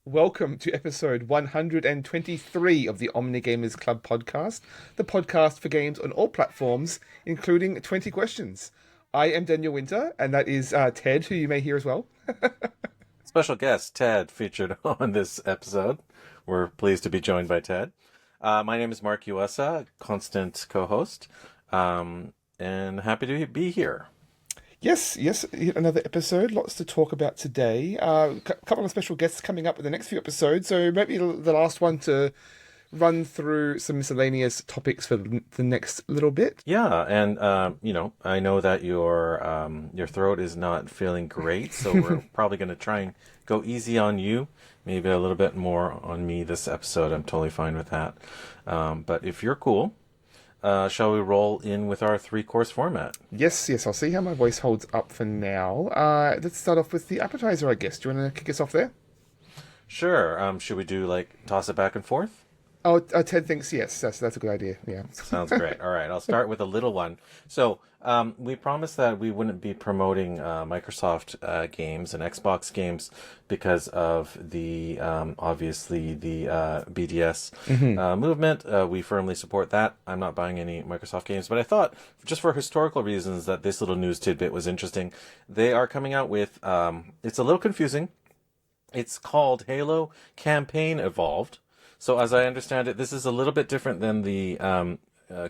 Welcome to episode 123 of the OmniGamersClub podcast, the podcast for games on all platforms, including 20 questions. I am Daniel Winter, and that is Ted, who you may hear as well. Special guest Ted featured on this episode. We're pleased to be joined by Ted. My name is Mark Uesa, constant co-host, and happy to be here. Yes, another episode. Lots to talk about today. A couple of special guests coming up in the next few episodes, so maybe the last one to run through some miscellaneous topics for the next little bit. Yeah, and I know that your throat is not feeling great, so we're probably going to try and go easy on you, maybe a little bit more on me this episode. I'm totally fine with that. But if you're cool, shall we roll in with our three-course format? Yes, I'll see how my voice holds up for now. Let's start off with the appetizer, I guess. Do you want to kick us off there? Sure. Should we do toss it back and forth? Oh, Ted thinks yes. That's a good idea. Yeah. Sounds great. All right, I'll start with a little one. So we promised that we wouldn't be promoting Microsoft games and Xbox games because of the obviously the BDS movement. We firmly support that. I'm not buying any Microsoft games, but I thought just for historical reasons that this little news tidbit was interesting. They are coming out with it's a little confusing. It's called Halo Campaign Evolved. So as I understand it, this is a little bit different than the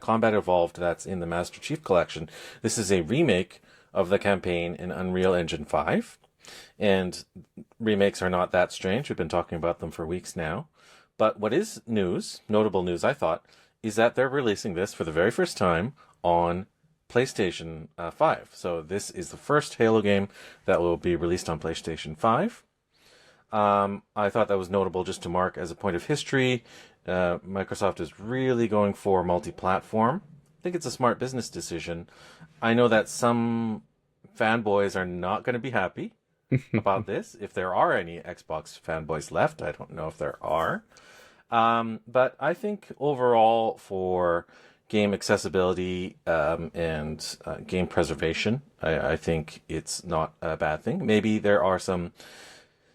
Combat Evolved that's in the Master Chief Collection. This is a remake of the campaign in Unreal Engine 5. And remakes are not that strange. We've been talking about them for weeks now. But what is notable news I thought, is that they're releasing this for the very first time on PlayStation 5. So this is the first Halo game that will be released on PlayStation 5. I thought that was notable just to mark as a point of history. Microsoft is really going for multi-platform. I think it's a smart business decision. I know that some fanboys are not going to be happy about this. If there are any Xbox fanboys left, I don't know if there are. But I think overall for game accessibility and game preservation, I think it's not a bad thing. Maybe there are some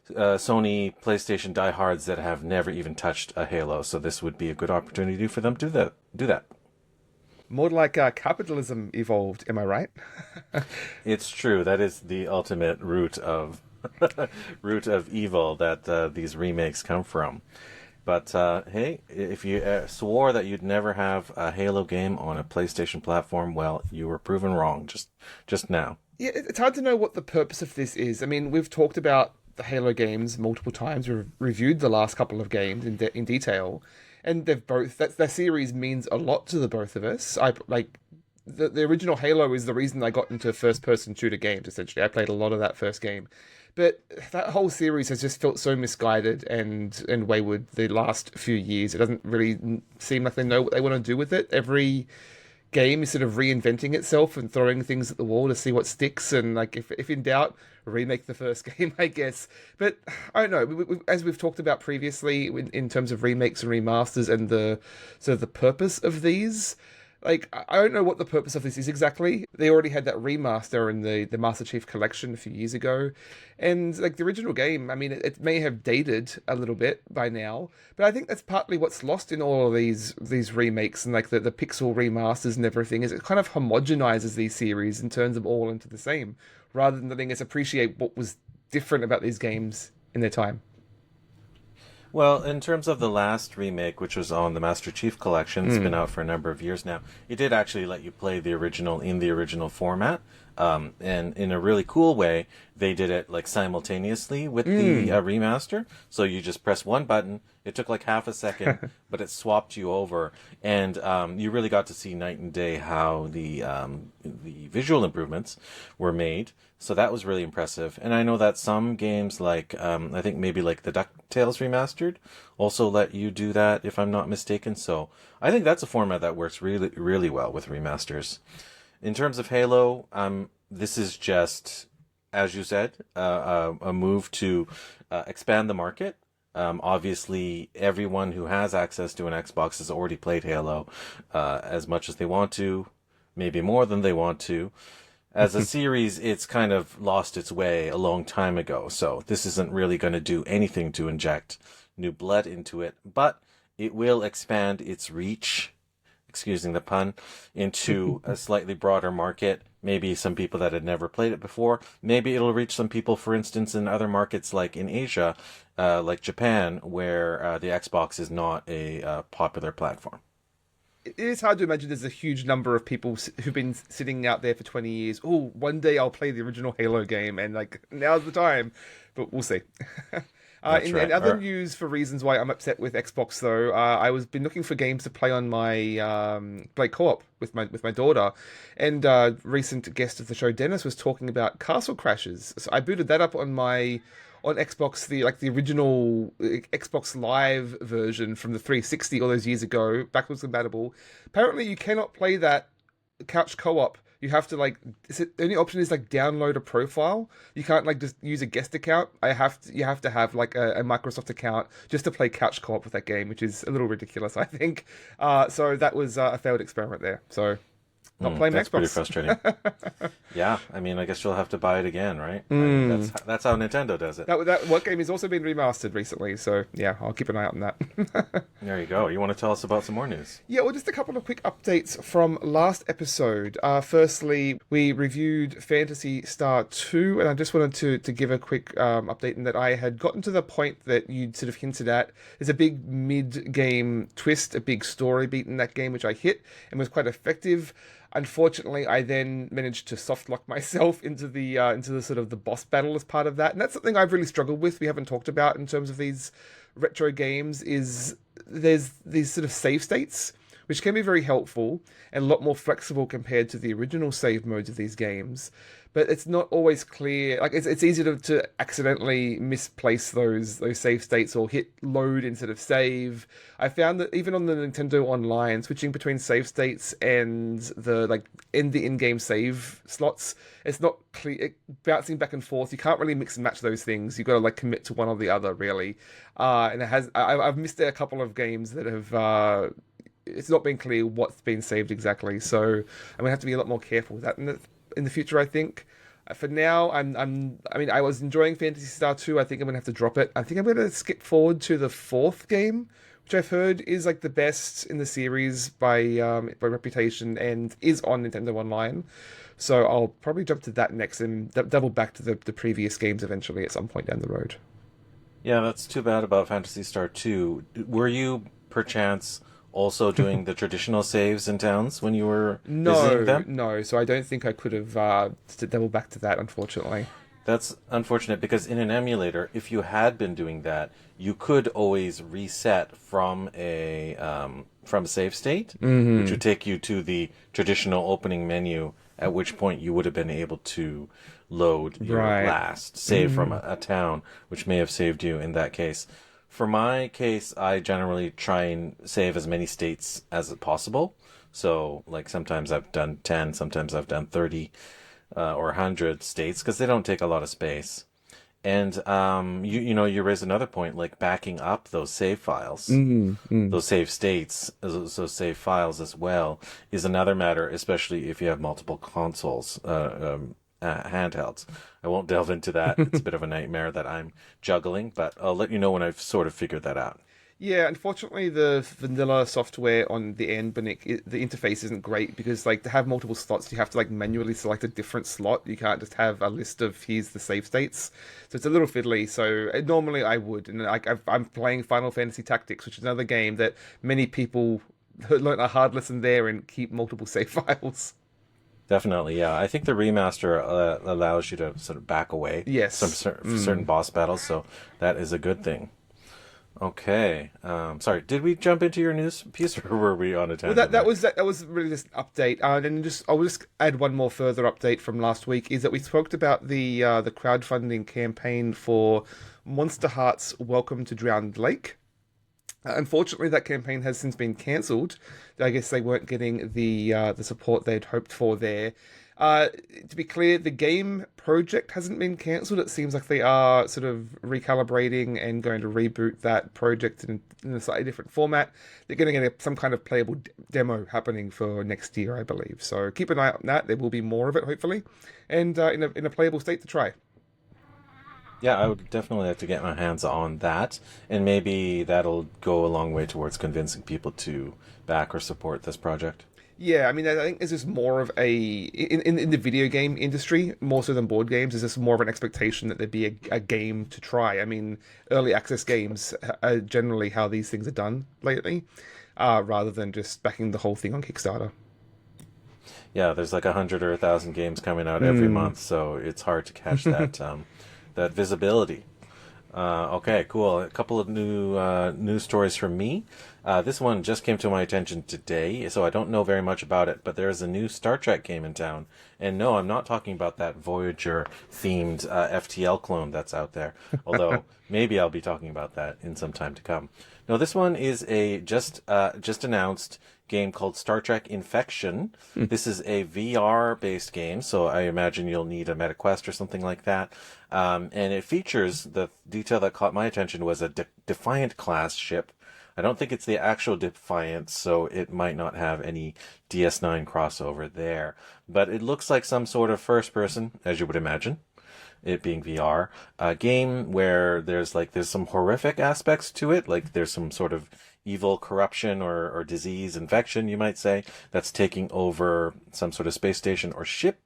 Sony PlayStation diehards that have never even touched a Halo, so this would be a good opportunity for them to do that. More like capitalism evolved, am I right? It's true. That is the ultimate root of evil that these remakes come from. But hey, if you swore that you'd never have a Halo game on a PlayStation platform, well, you were proven wrong just now. Yeah, it's hard to know what the purpose of this is. I mean, we've talked about the Halo games multiple times. We've reviewed the last couple of games in detail, and they've both that series means a lot to the both of us. I like the original Halo is the reason I got into first person shooter games. Essentially, I played a lot of that first game, but that whole series has just felt so misguided and wayward the last few years. It doesn't really seem like they know what they want to do with it. Every game is sort of reinventing itself and throwing things at the wall to see what sticks, and like if in doubt, remake the first game, I guess. But I don't know, as we've talked about previously in terms of remakes and remasters and the sort of the purpose of these, like I don't know what the purpose of this is exactly. They already had that remaster in the Master Chief Collection a few years ago, and like the original game, I mean, it may have dated a little bit by now, but I think that's partly what's lost in all of these remakes and like the pixel remasters and everything, is it kind of homogenizes these series and turns them all into the same, rather than letting us appreciate what was different about these games in their time. Well, in terms of the last remake, which was on the Master Chief Collection, it's been out for a number of years now. It did actually let you play the original in the original format, and in a really cool way, they did it like simultaneously with the remaster. So you just press one button. It took like half a second, but it swapped you over, and you really got to see night and day how the visual improvements were made. So that was really impressive. And I know that some games like, I think maybe like the DuckTales Remastered also let you do that, if I'm not mistaken. So I think that's a format that works really, really well with remasters. In terms of Halo, this is just, as you said, a move to expand the market. Obviously, everyone who has access to an Xbox has already played Halo as much as they want to, maybe more than they want to. as a series, it's kind of lost its way a long time ago. So this isn't really going to do anything to inject new blood into it, but it will expand its reach, excusing the pun, into a slightly broader market. Maybe some people that had never played it before. Maybe it'll reach some people, for instance, in other markets like in Asia, like Japan, where the Xbox is not a popular platform. It is hard to imagine there's a huge number of people who've been sitting out there for 20 years. Oh, one day I'll play the original Halo game, and like now's the time. But we'll see. In other news, for reasons why I'm upset with Xbox, though, I was been looking for games to play on my play co-op with my daughter, and recent guest of the show, Dennis, was talking about Castle Crashes. So I booted that up on Xbox, the original Xbox Live version from the 360 all those years ago, backwards compatible. Apparently, you cannot play that couch co-op. You have to the only option is download a profile. You can't just use a guest account. You have to have a Microsoft account just to play couch co-op with that game, which is a little ridiculous, I think. So that was a failed experiment there. So not playing that's Xbox. Pretty frustrating. Yeah, I mean, I guess you'll have to buy it again, right? I mean, that's how Nintendo does it. That game has also been remastered recently, so yeah, I'll keep an eye out on that. There you go. You want to tell us about some more news? Yeah, well, just a couple of quick updates from last episode. Firstly, we reviewed Phantasy Star 2, and I just wanted to give a quick update in that I had gotten to the point that you'd sort of hinted at. There's a big mid-game twist, a big story beat in that game, which I hit and was quite effective. Unfortunately, I then managed to soft lock myself into the sort of the boss battle as part of that, and that's something I've really struggled with. We haven't talked about in terms of these retro games. Is there's these sort of save states which can be very helpful and a lot more flexible compared to the original save modes of these games. But it's not always clear. It's easy to accidentally misplace those save states or hit load instead of save. I found that even on the Nintendo Online, switching between save states and the in-game save slots, it's not clear. Bouncing back and forth, you can't really mix and match those things. You've got to commit to one or the other, really. And I've missed a couple of games that have. It's not been clear what's been saved exactly, so I'm gonna have to be a lot more careful with that in the future, I think. For now, I mean, I was enjoying Phantasy Star 2. I think I'm gonna have to drop it. I think I'm gonna skip forward to the fourth game, which I've heard is the best in the series by reputation and is on Nintendo Online. So I'll probably jump to that next and double back to the previous games eventually at some point down the road. Yeah, that's too bad about Phantasy Star 2. Were you perchance also doing the traditional saves in towns when you were visiting them? No, so I don't think I could have double back to that, unfortunately. That's unfortunate because in an emulator, if you had been doing that, you could always reset from a save state, which would take you to the traditional opening menu, at which point you would have been able to load your last save from a town, which may have saved you in that case. For my case, I generally try and save as many states as possible. So, sometimes I've done 10, sometimes I've done 30 or 100 states because they don't take a lot of space. And you raise another point, backing up those save files, those save states, those save files as well, is another matter, especially if you have multiple consoles. Handhelds. I won't delve into that. It's a bit of a nightmare that I'm juggling, but I'll let you know when I've sort of figured that out. Yeah, unfortunately, the vanilla software on the end, the interface isn't great because, to have multiple slots, you have to manually select a different slot. You can't just have a list of here's the save states. So it's a little fiddly. So normally I would, and I'm playing Final Fantasy Tactics, which is another game that many people learn a hard lesson there and keep multiple save files. Definitely, yeah. I think the remaster allows you to sort of back away from certain boss battles, so that is a good thing. Okay. Sorry, did we jump into your news piece, or were we on a tangent? Well, that was really just an update. And I'll just add one more further update from last week, is that we spoke about the crowdfunding campaign for Monster Heart's Welcome to Drowned Lake. Unfortunately, that campaign has since been cancelled. I guess they weren't getting the support they'd hoped for there. To be clear, the game project hasn't been cancelled. It seems like they are sort of recalibrating and going to reboot that project in a slightly different format. They're going to get some kind of playable demo happening for next year, I believe. So keep an eye out on that. There will be more of it, hopefully, and in a playable state to try. Yeah, I would definitely like to get my hands on that, and maybe that'll go a long way towards convincing people to back or support this project. Yeah, I mean, I think it's just more of in the video game industry, more so than board games, is just more of an expectation that there be a game to try. I mean, early access games are generally how these things are done lately, rather than just backing the whole thing on Kickstarter. Yeah, there's like 100 or 1,000 games coming out every month, so it's hard to catch that that visibility. Okay, cool. A couple of new news stories from me. This one just came to my attention today, so I don't know very much about it, but there's a new Star Trek game in town. And no, I'm not talking about that Voyager-themed FTL clone that's out there, although maybe I'll be talking about that in some time to come. No, this one is a just announced game called Star Trek Infection. This is a VR-based game, so I imagine you'll need a MetaQuest or something like that. And it features, the detail that caught my attention was a Defiant class ship. I don't think it's the actual Defiant, so it might not have any DS9 crossover there. But it looks like some sort of first person, as you would imagine, it being VR, a game where there's some horrific aspects to it, like there's some sort of evil corruption or disease, infection, you might say, that's taking over some sort of space station or ship.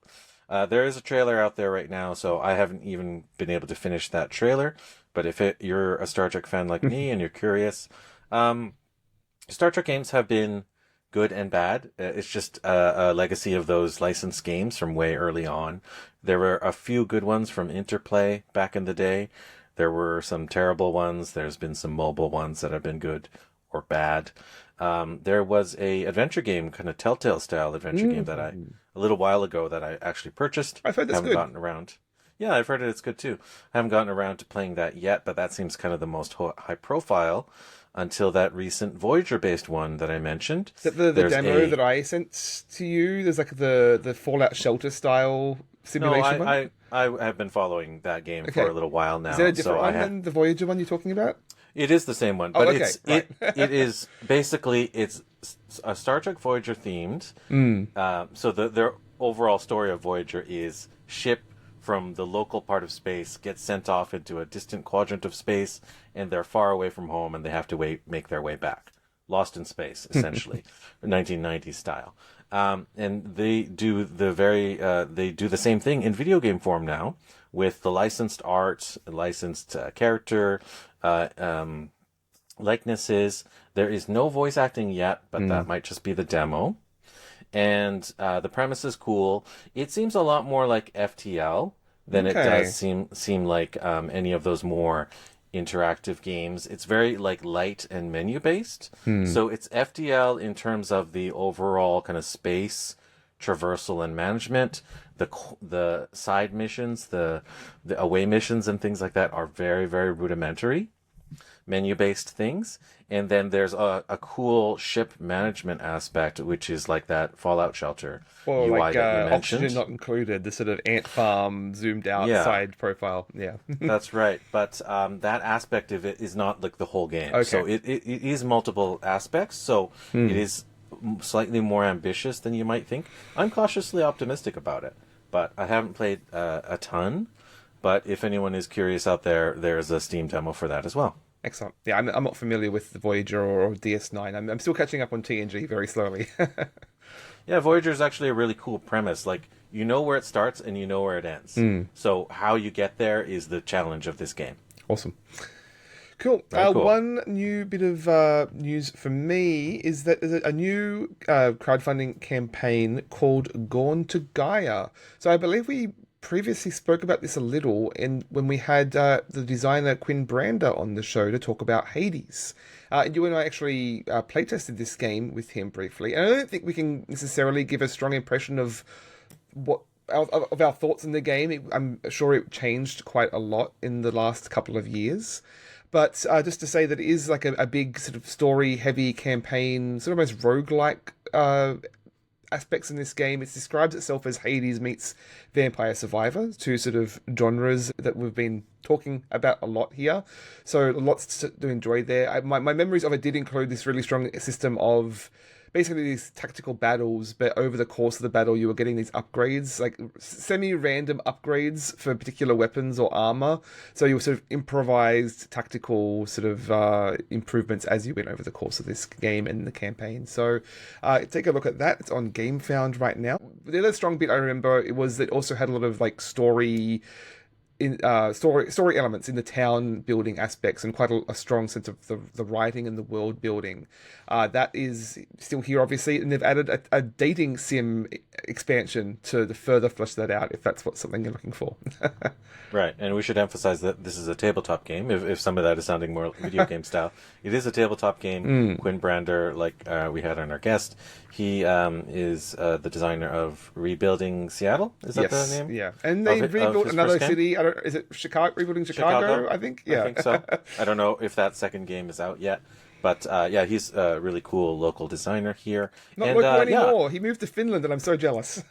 There is a trailer out there right now, so I haven't even been able to finish that trailer. But if you're a Star Trek fan like me and you're curious, Star Trek games have been good and bad. It's just a legacy of those licensed games from way early on. There were a few good ones from Interplay back in the day. There were some terrible ones. There's been some mobile ones that have been good or bad. There was a adventure game, kind of Telltale style adventure game that a little while ago that I actually purchased. I've heard that's haven't good. gotten around. Yeah, I've heard it's good too. I haven't gotten around to playing that yet, but that seems kind of the most high profile until that recent Voyager-based one that I mentioned. Is that the demo that I sent to you? There's like the Fallout Shelter style simulation one? I have been following that game for a little while now. Is that a different one than the Voyager one you're talking about? It is the same one, but it is basically it's a Star Trek Voyager themed. So their overall story of Voyager is ship from the local part of space gets sent off into a distant quadrant of space, and they're far away from home, and they have to make their way back, lost in space, essentially, 1990s style. And they do the same thing in video game form now, with the licensed art, licensed character, likenesses. There is no voice acting yet, but that might just be the demo. And the premise is cool. It seems a lot more like FTL than it does seem like any of those more interactive games. It's very light and menu based. So it's FTL in terms of the overall kind of space traversal and management. The side missions, the away missions and things like that are very, very rudimentary menu-based things. And then there's a cool ship management aspect, which is like that Fallout Shelter UI that you mentioned. Oxygen not included, the sort of ant farm zoomed out side profile. Yeah. That's right. But that aspect of it is not like the whole game. Okay. So it is multiple aspects. So it is slightly more ambitious than you might think. I'm cautiously optimistic about it, but I haven't played a ton. But if anyone is curious out there, there's a Steam demo for that as well. Excellent. Yeah, I'm not familiar with the Voyager or DS9. I'm still catching up on TNG very slowly. Yeah, Voyager is actually a really cool premise. Like, you know where it starts and you know where it ends. So how you get there is the challenge of this game. Awesome. Cool. Cool. One new bit of news for me is that there's a new crowdfunding campaign called Gone to Gaia. So I believe we previously spoke about this a little when we had the designer Quinn Brander on the show to talk about Hades. You and I actually playtested this game with him briefly, and I don't think we can necessarily give a strong impression of what of our thoughts in the game. I'm sure it changed quite a lot in the last couple of years. But just to say that it is like a big sort of story-heavy campaign, sort of almost roguelike aspects in this game. It describes itself as Hades meets Vampire Survivor, two sort of genres that we've been talking about a lot here. So lots to enjoy there. My memories of it did include this really strong system of basically these tactical battles, but over the course of the battle, you were getting these upgrades, like semi-random upgrades for particular weapons or armor. So you were sort of improvised tactical sort of improvements as you went over the course of this game and the campaign. So take a look at that. It's on GameFound right now. The other strong bit I remember it was that it also had a lot of like story elements in the town building aspects, and quite a strong sense of the writing and the world building. That is still here, obviously, and they've added a dating sim expansion to further flesh that out, if that's something you're looking for. Right, and we should emphasize that this is a tabletop game, if some of that is sounding more video game style. It is a tabletop game. Quinn Brander, like we had on our guest, he is the designer of Rebuilding Seattle. Is that the name? Yeah, and they rebuilt another city. Is it Chicago? Rebuilding Chicago, I think. Yeah, I think so. I don't know if that second game is out yet. But yeah, he's a really cool local designer here. Not local anymore. Yeah. He moved to Finland, and I'm so jealous.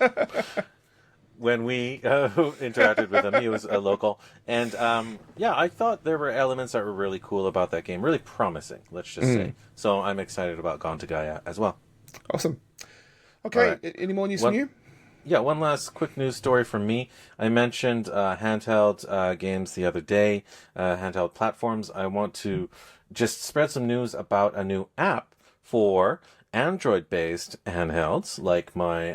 When we interacted with him, he was a local. And yeah, I thought there were elements that were really cool about that game. Really promising, let's just say. So I'm excited about Gone to Gaia as well. Awesome. Okay, right. Any more news from you? Yeah, one last quick news story from me. I mentioned handheld games the other day, handheld platforms. I want to just spread some news about a new app for Android-based handhelds, like my,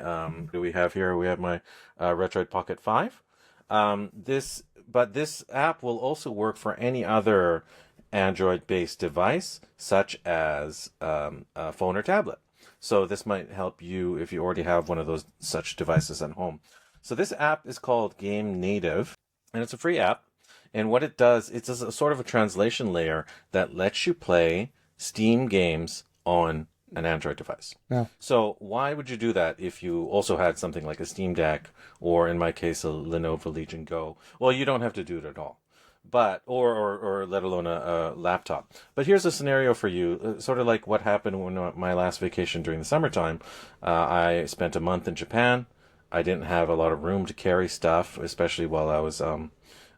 do we have here? We have my Retroid Pocket 5. This app will also work for any other Android-based device, such as a phone or tablet. So this might help you if you already have one of those such devices at home. So this app is called GameNative, and it's a free app. And what it does, it's a sort of a translation layer that lets you play Steam games on an Android device. Yeah. So why would you do that if you also had something like a Steam Deck, or in my case, a Lenovo Legion Go? Well, you don't have to do it at all. But or let alone a laptop. But here's a scenario for you, sort of like what happened when my last vacation during the summertime. I spent a month in Japan. I didn't have a lot of room to carry stuff, especially while I was in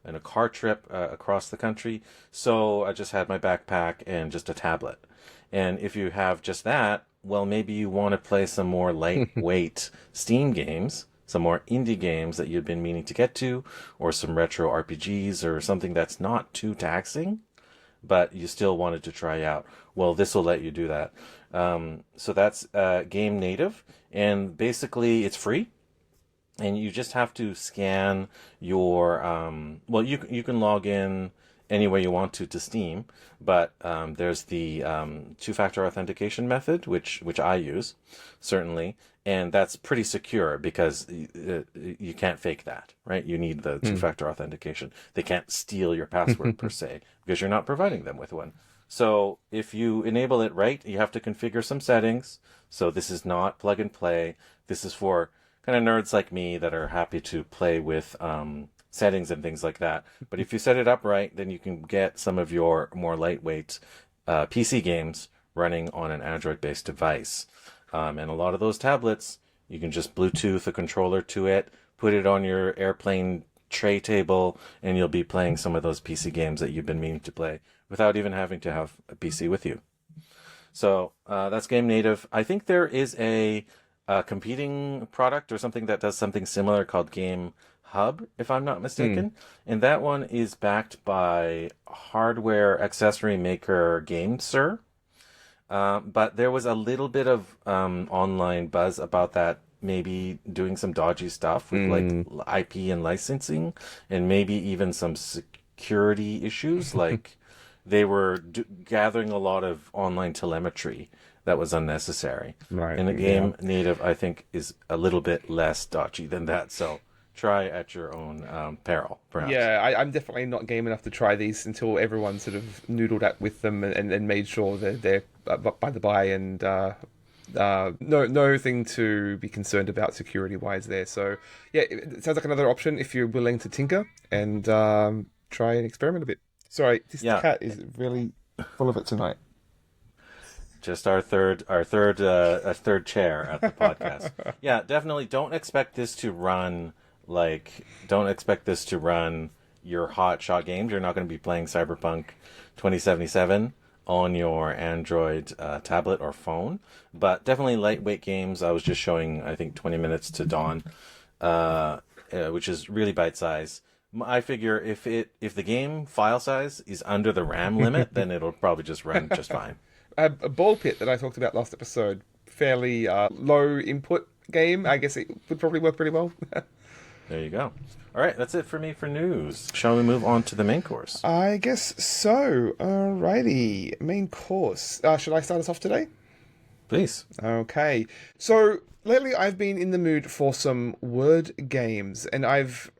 a car trip across the country. So I just had my backpack and just a tablet. And if you have just that, well, maybe you want to play some more lightweight Steam games, some more indie games that you've been meaning to get to, or some retro RPGs, or something that's not too taxing, but you still wanted to try out. Well, this will let you do that. So that's GameNative, and basically it's free, and you just have to scan your. Well, you can log in any way you want to Steam, but there's the two-factor authentication method, which I use, certainly, and that's pretty secure because you can't fake that, right? You need the two-factor authentication. They can't steal your password per se, because you're not providing them with one. So if you enable it right, you have to configure some settings. So this is not plug and play. This is for kind of nerds like me that are happy to play with settings and things like that. But if you set it up right, then you can get some of your more lightweight PC games running on an Android-based device. And a lot of those tablets, you can just Bluetooth a controller to it, put it on your airplane tray table, and you'll be playing some of those PC games that you've been meaning to play without even having to have a PC with you. So that's GameNative. I think there is a competing product or something that does something similar called Game Hub, if I'm not mistaken. And that one is backed by hardware accessory maker GameSir. But there was a little bit of online buzz about that, maybe doing some dodgy stuff with like IP and licensing, and maybe even some security issues. Like they were gathering a lot of online telemetry that was unnecessary. Right. And the GameNative, I think, is a little bit less dodgy than that. So try at your own peril, perhaps. Yeah, I'm definitely not game enough to try these until everyone sort of noodled at with them and made sure that they're by the by, and no thing to be concerned about security-wise there. So, yeah, it sounds like another option if you're willing to tinker and try and experiment a bit. Sorry, this cat is really full of it tonight. Just our third chair at the podcast. Yeah, definitely. Don't expect this to run your hot shot games. You're not going to be playing Cyberpunk 2077 on your Android tablet or phone, but definitely lightweight games. I was just showing, I think, 20 minutes to Dawn, which is really bite size. I figure if the game file size is under the RAM limit, then it'll probably just run just fine. A ball pit that I talked about last episode, fairly low input game. I guess it would probably work pretty well. There you go. All right, that's it for me for news. Shall we move on to the main course? I guess so. Alrighty, main course. Should I start us off today? Please. Okay. So lately, I've been in the mood for some word games, and I've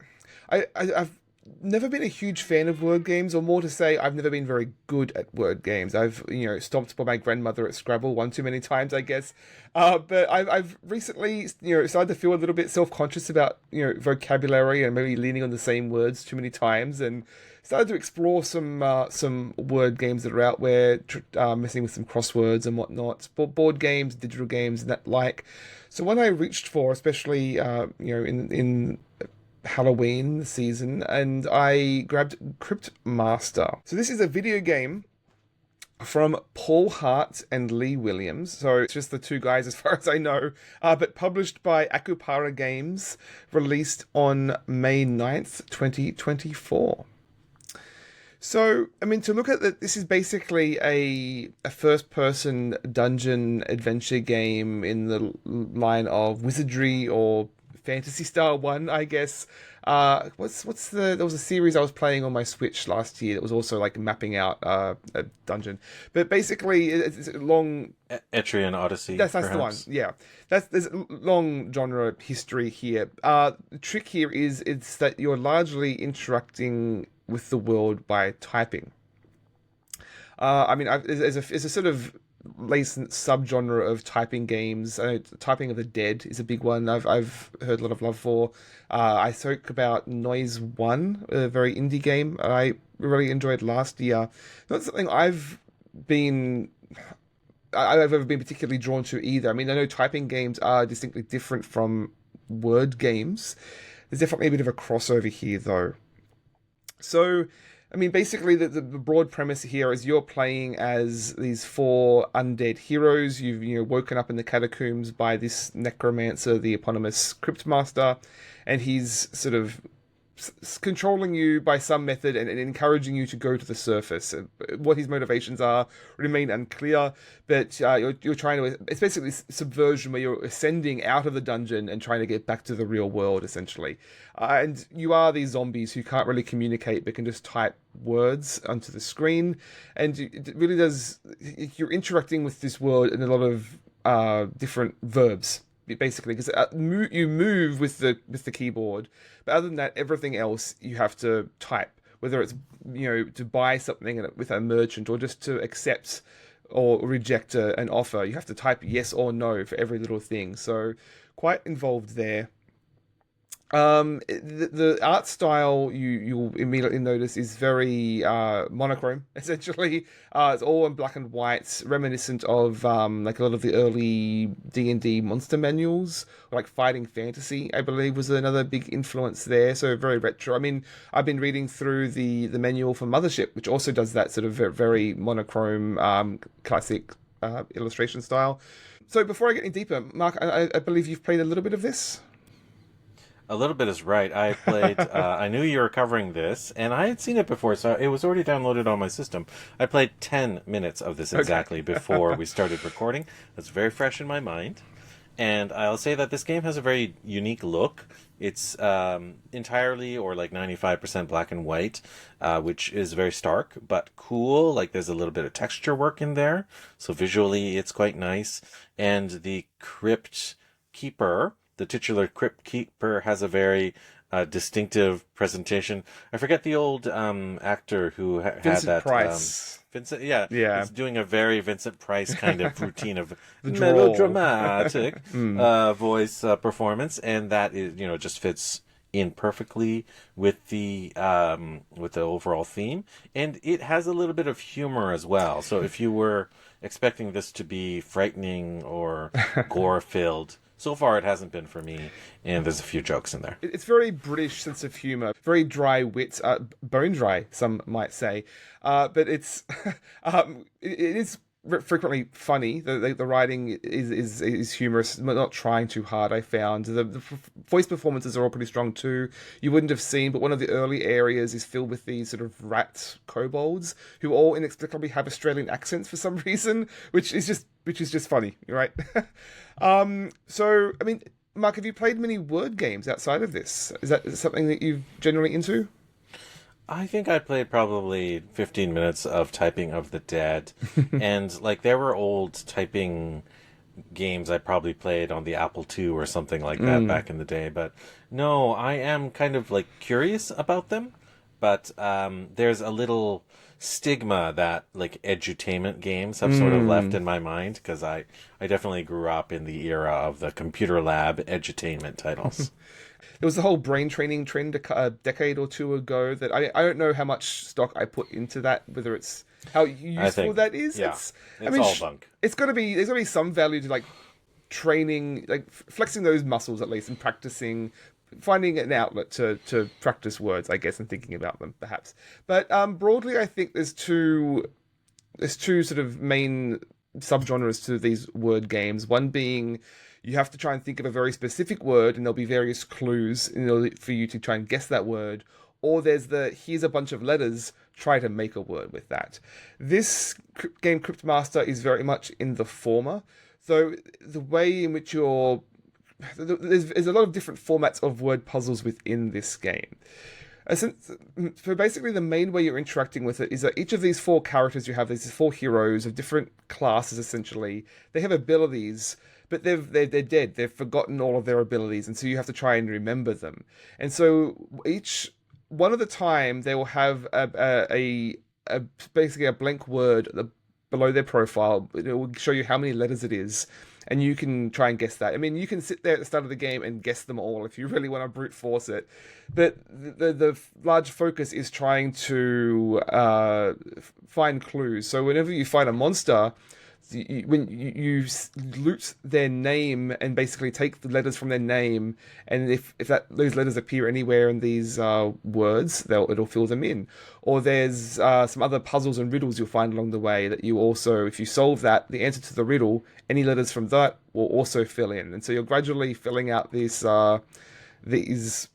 never been a huge fan of word games, or more to say, I've never been very good at word games. I've, stomped by my grandmother at Scrabble one too many times, I guess. But I've recently, started to feel a little bit self-conscious about, vocabulary and maybe leaning on the same words too many times, and started to explore some word games that are out there, messing with some crosswords and whatnot, board games, digital games, and that like. So when I reached for, especially, in Halloween season, and I grabbed Cryptmaster. So this is a video game from Paul Hart and Lee Williams. So it's just the two guys as far as I know, but published by Akupara Games, released on May 9th, 2024. So, I mean, to look at that, this is basically a first-person dungeon adventure game in the line of wizardry or Fantasy Star 1, I guess. There was a series I was playing on my Switch last year that was also like mapping out a dungeon. But basically, it's a long... Etrian Odyssey, That's the one, yeah. There's a long genre history here. The trick here is it's that you're largely interacting with the world by typing. There's a sort of nascent subgenre of typing games. Typing of the Dead is a big one I've heard a lot of love for. I spoke about Noise 1, a very indie game I really enjoyed last year. Not something I've ever been particularly drawn to either. I mean, I know typing games are distinctly different from word games. There's definitely a bit of a crossover here, though. So, I mean, basically, the broad premise here is you're playing as these four undead heroes. You've woken up in the catacombs by this necromancer, the eponymous Cryptmaster, and he's sort of controlling you by some method and encouraging you to go to the surface. What his motivations are remain unclear, but you're trying to... It's basically subversion where you're ascending out of the dungeon and trying to get back to the real world, essentially. And you are these zombies who can't really communicate but can just type words onto the screen. And it really does... You're interacting with this world in a lot of different verbs, basically, because you move with the keyboard, but other than that, everything else you have to type, whether it's to buy something with a merchant or just to accept or reject an offer. You have to type yes or no for every little thing, so quite involved there. The art style you'll immediately notice is very monochrome, essentially. It's all in black and white, reminiscent of like a lot of the early D&D monster manuals, like Fighting Fantasy, I believe, was another big influence there. So very retro. I mean, I've been reading through the manual for Mothership, which also does that sort of very monochrome, classic illustration style. So before I get any deeper, Mark, I believe you've played a little bit of this. A little bit is right. I played, I knew you were covering this, and I had seen it before, so it was already downloaded on my system. I played 10 minutes of this exactly before we started recording. That's very fresh in my mind. And I'll say that this game has a very unique look. It's entirely or like 95% black and white, which is very stark, but cool. Like there's a little bit of texture work in there. So visually it's quite nice. And the Crypt Keeper... The titular Crypt Keeper has a very distinctive presentation. I forget the old actor who had that. Price. Vincent, yeah. He's doing a very Vincent Price kind of routine of melodramatic voice performance, and that is, just fits in perfectly with the overall theme, and it has a little bit of humor as well. So if you were expecting this to be frightening or gore filled, so far it hasn't been for me, and there's a few jokes in there. It's very British sense of humor, very dry wit, bone dry, some might say. But it's it is frequently funny. The writing is humorous, not trying too hard. I found the voice performances are all pretty strong too. You wouldn't have seen, but one of the early areas is filled with these sort of rat kobolds who all inexplicably have Australian accents for some reason, which is just funny, right? So I mean, Mark, have you played many word games outside of this? Is that something that you're generally into? I think I played probably 15 minutes of Typing of the Dead, and like there were old typing games I probably played on the Apple II or something like that back in the day. But no, I am kind of like curious about them, but there's a little stigma that like edutainment games have sort of left in my mind, because I definitely grew up in the era of the computer lab edutainment titles. There was the whole brain training trend a decade or two ago that I don't know how much stock I put into that, whether it's how useful that is. Yeah, it's all bunk. There's got to be some value to like training, like flexing those muscles at least, and practicing, finding an outlet to practice words, I guess, and thinking about them perhaps. But broadly, I think there's two sort of main subgenres to these word games. One being you have to try and think of a very specific word, and there'll be various clues in order for you to try and guess that word. Or there's here's a bunch of letters, try to make a word with that. This game, Cryptmaster, is very much in the former. So the way in which there's a lot of different formats of word puzzles within this game. So basically the main way you're interacting with it is that each of these four characters you have, these four heroes of different classes essentially, they have abilities, but they're dead. They've forgotten all of their abilities, and so you have to try and remember them. And so each one at a time, they will have basically a blank word below their profile. It will show you how many letters it is, and you can try and guess that. I mean, you can sit there at the start of the game and guess them all if you really want to brute force it. But the large focus is trying to find clues. So whenever you find a monster, when you loot their name and basically take the letters from their name, and if those letters appear anywhere in these words, it'll fill them in. Or there's some other puzzles and riddles you'll find along the way that you also, if you solve the answer to the riddle, any letters from that will also fill in. And so you're gradually filling out these abilities.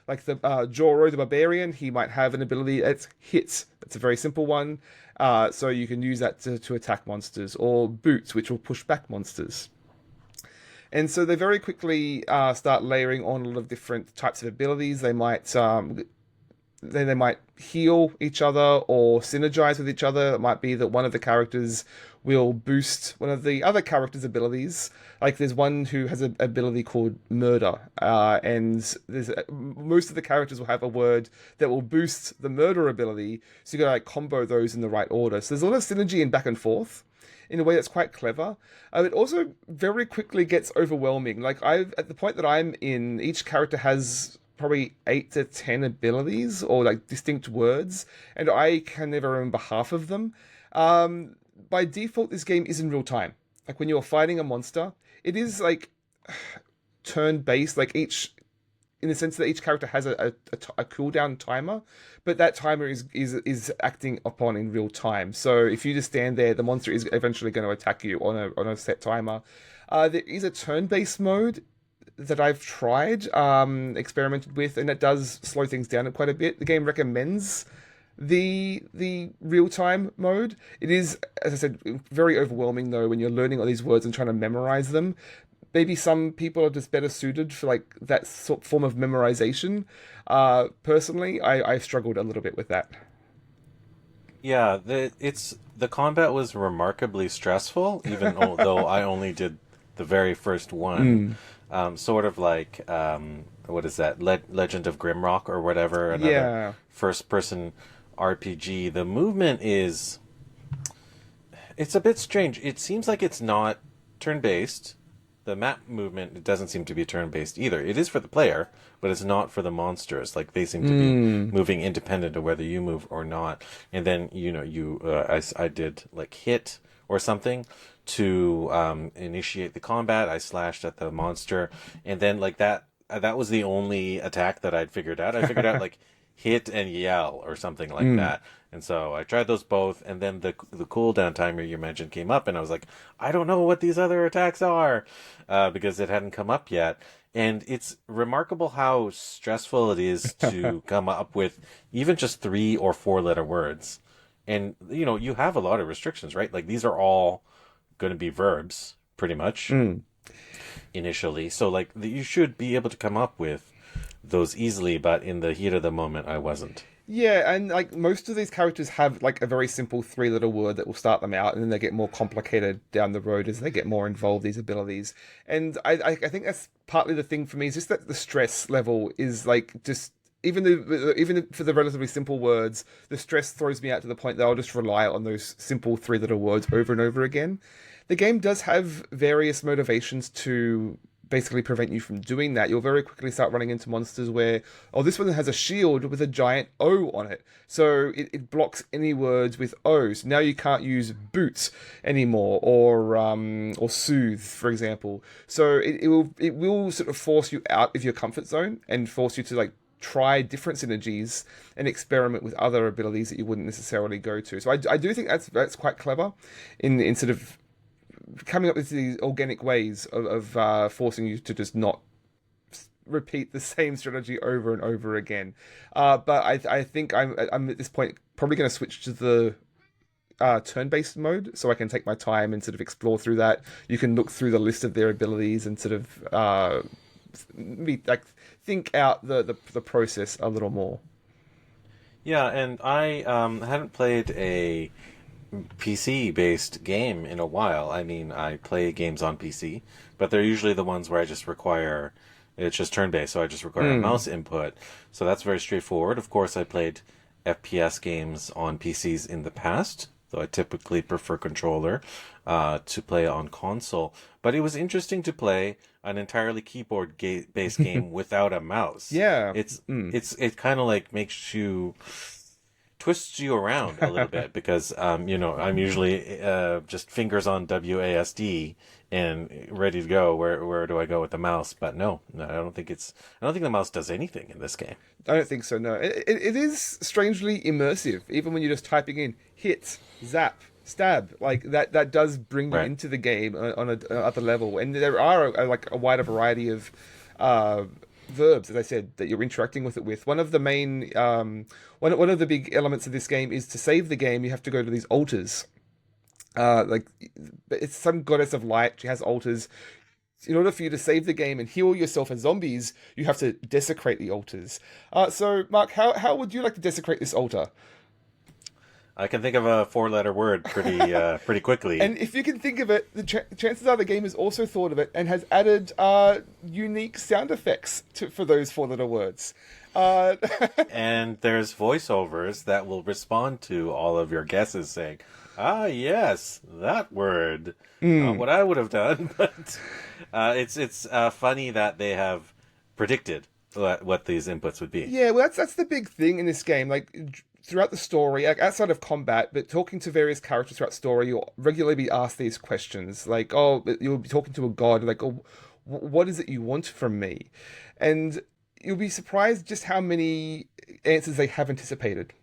Like the Joro the Barbarian, he might have an ability that's hit. That's a very simple one. So you can use that to attack monsters, or boots, which will push back monsters. And so they very quickly start layering on a lot of different types of abilities. They might they might heal each other or synergize with each other. It might be that one of the characters will boost one of the other characters' abilities. Like there's one who has an ability called Murder, and most of the characters will have a word that will boost the Murder ability. So you got to like combo those in the right order. So there's a lot of synergy and back and forth in a way that's quite clever. It also very quickly gets overwhelming. Like at the point that I'm in, each character has probably 8 to 10 abilities or like distinct words, and I can never remember half of them. By default, this game is in real time. Like when you're fighting a monster, it is like turn-based, like in the sense that each character has a cooldown timer, but that timer is acting upon in real time. So if you just stand there, the monster is eventually going to attack you on a set timer. There is a turn-based mode that I've tried, experimented with, and it does slow things down quite a bit. The game recommends the real-time mode. It is, as I said, very overwhelming though when you're learning all these words and trying to memorize them. Maybe some people are just better suited for like that form of memorization. Personally, I struggled a little bit with that. Yeah, the combat was remarkably stressful, even though I only did the very first one. Sort of like what is that? Legend of Grimrock or whatever. Another first-person RPG. The movement it's a bit strange. It seems like it's not turn-based. the map movement, it doesn't seem to be turn-based either. It is for the player, but it's not for the monsters. Like, they seem to be moving independent of whether you move or not. And then, I did, like, hit or something to initiate the combat. I slashed at the monster, and then, like, that was the only attack that I'd figured out. I figured out, like, hit and yell or something like that. And so I tried those both, and then the cooldown timer you mentioned came up, and I was like, I don't know what these other attacks are, because it hadn't come up yet. And it's remarkable how stressful it is to come up with even just 3 or 4 letter words. And, you have a lot of restrictions, right? Like, these are all going to be verbs, pretty much, initially. So, like, you should be able to come up with those easily, but in the heat of the moment, I wasn't. Yeah, and like most of these characters have like a very simple 3-letter word that will start them out, and then they get more complicated down the road as they get more involved, these abilities. And I think that's partly the thing for me, is just that the stress level is like just even for the relatively simple words, the stress throws me out to the point that I'll just rely on those simple 3-letter words over and over again. The game does have various motivations to basically prevent you from doing that. You'll very quickly start running into monsters where, this one has a shield with a giant O on it. So it blocks any words with O's. Now you can't use boots anymore, or soothe, for example. So it will sort of force you out of your comfort zone and force you to like try different synergies and experiment with other abilities that you wouldn't necessarily go to. So I do think that's quite clever in sort of coming up with these organic ways of forcing you to just not repeat the same strategy over and over again. But I think I'm at this point probably going to switch to the turn-based mode, so I can take my time and sort of explore through that. You can look through the list of their abilities and sort of think out the process a little more. Yeah, and I hadn't played a PC-based game in a while. I mean, I play games on PC, but they're usually the ones where it's just turn-based, so I just require a mouse input. So that's very straightforward. Of course, I played FPS games on PCs in the past, though I typically prefer controller to play on console. But it was interesting to play an entirely keyboard-based game without a mouse. Yeah. It kind of like twists you around a little bit, because I'm usually just fingers on WASD and ready to go. Where do I go with the mouse? But no, I don't think the mouse does anything in this game. I don't think so. No, it is strangely immersive. Even when you're just typing in hit, zap, stab, like that does bring you into the game on a other level. And there are a wider variety of verbs, as I said, that you're interacting with it with. One of the main one of the big elements of this game is to save the game. You have to go to these altars. It's some goddess of light. She has altars. In order for you to save the game and heal yourself and zombies, you have to desecrate the altars. So, Mark, how would you like to desecrate this altar? I can think of a 4-letter word pretty quickly. And if you can think of it, the chances are the game has also thought of it and has added unique sound effects for those 4-letter words. And there's voiceovers that will respond to all of your guesses, saying, "Ah, yes, that word." Not what I would have done, but it's funny that they have predicted what these inputs would be. Yeah, well, that's the big thing in this game. Like, throughout the story, like outside of combat, but talking to various characters throughout the story, you'll regularly be asked these questions. Like, you'll be talking to a god, like, what is it you want from me? And you'll be surprised just how many answers they have anticipated.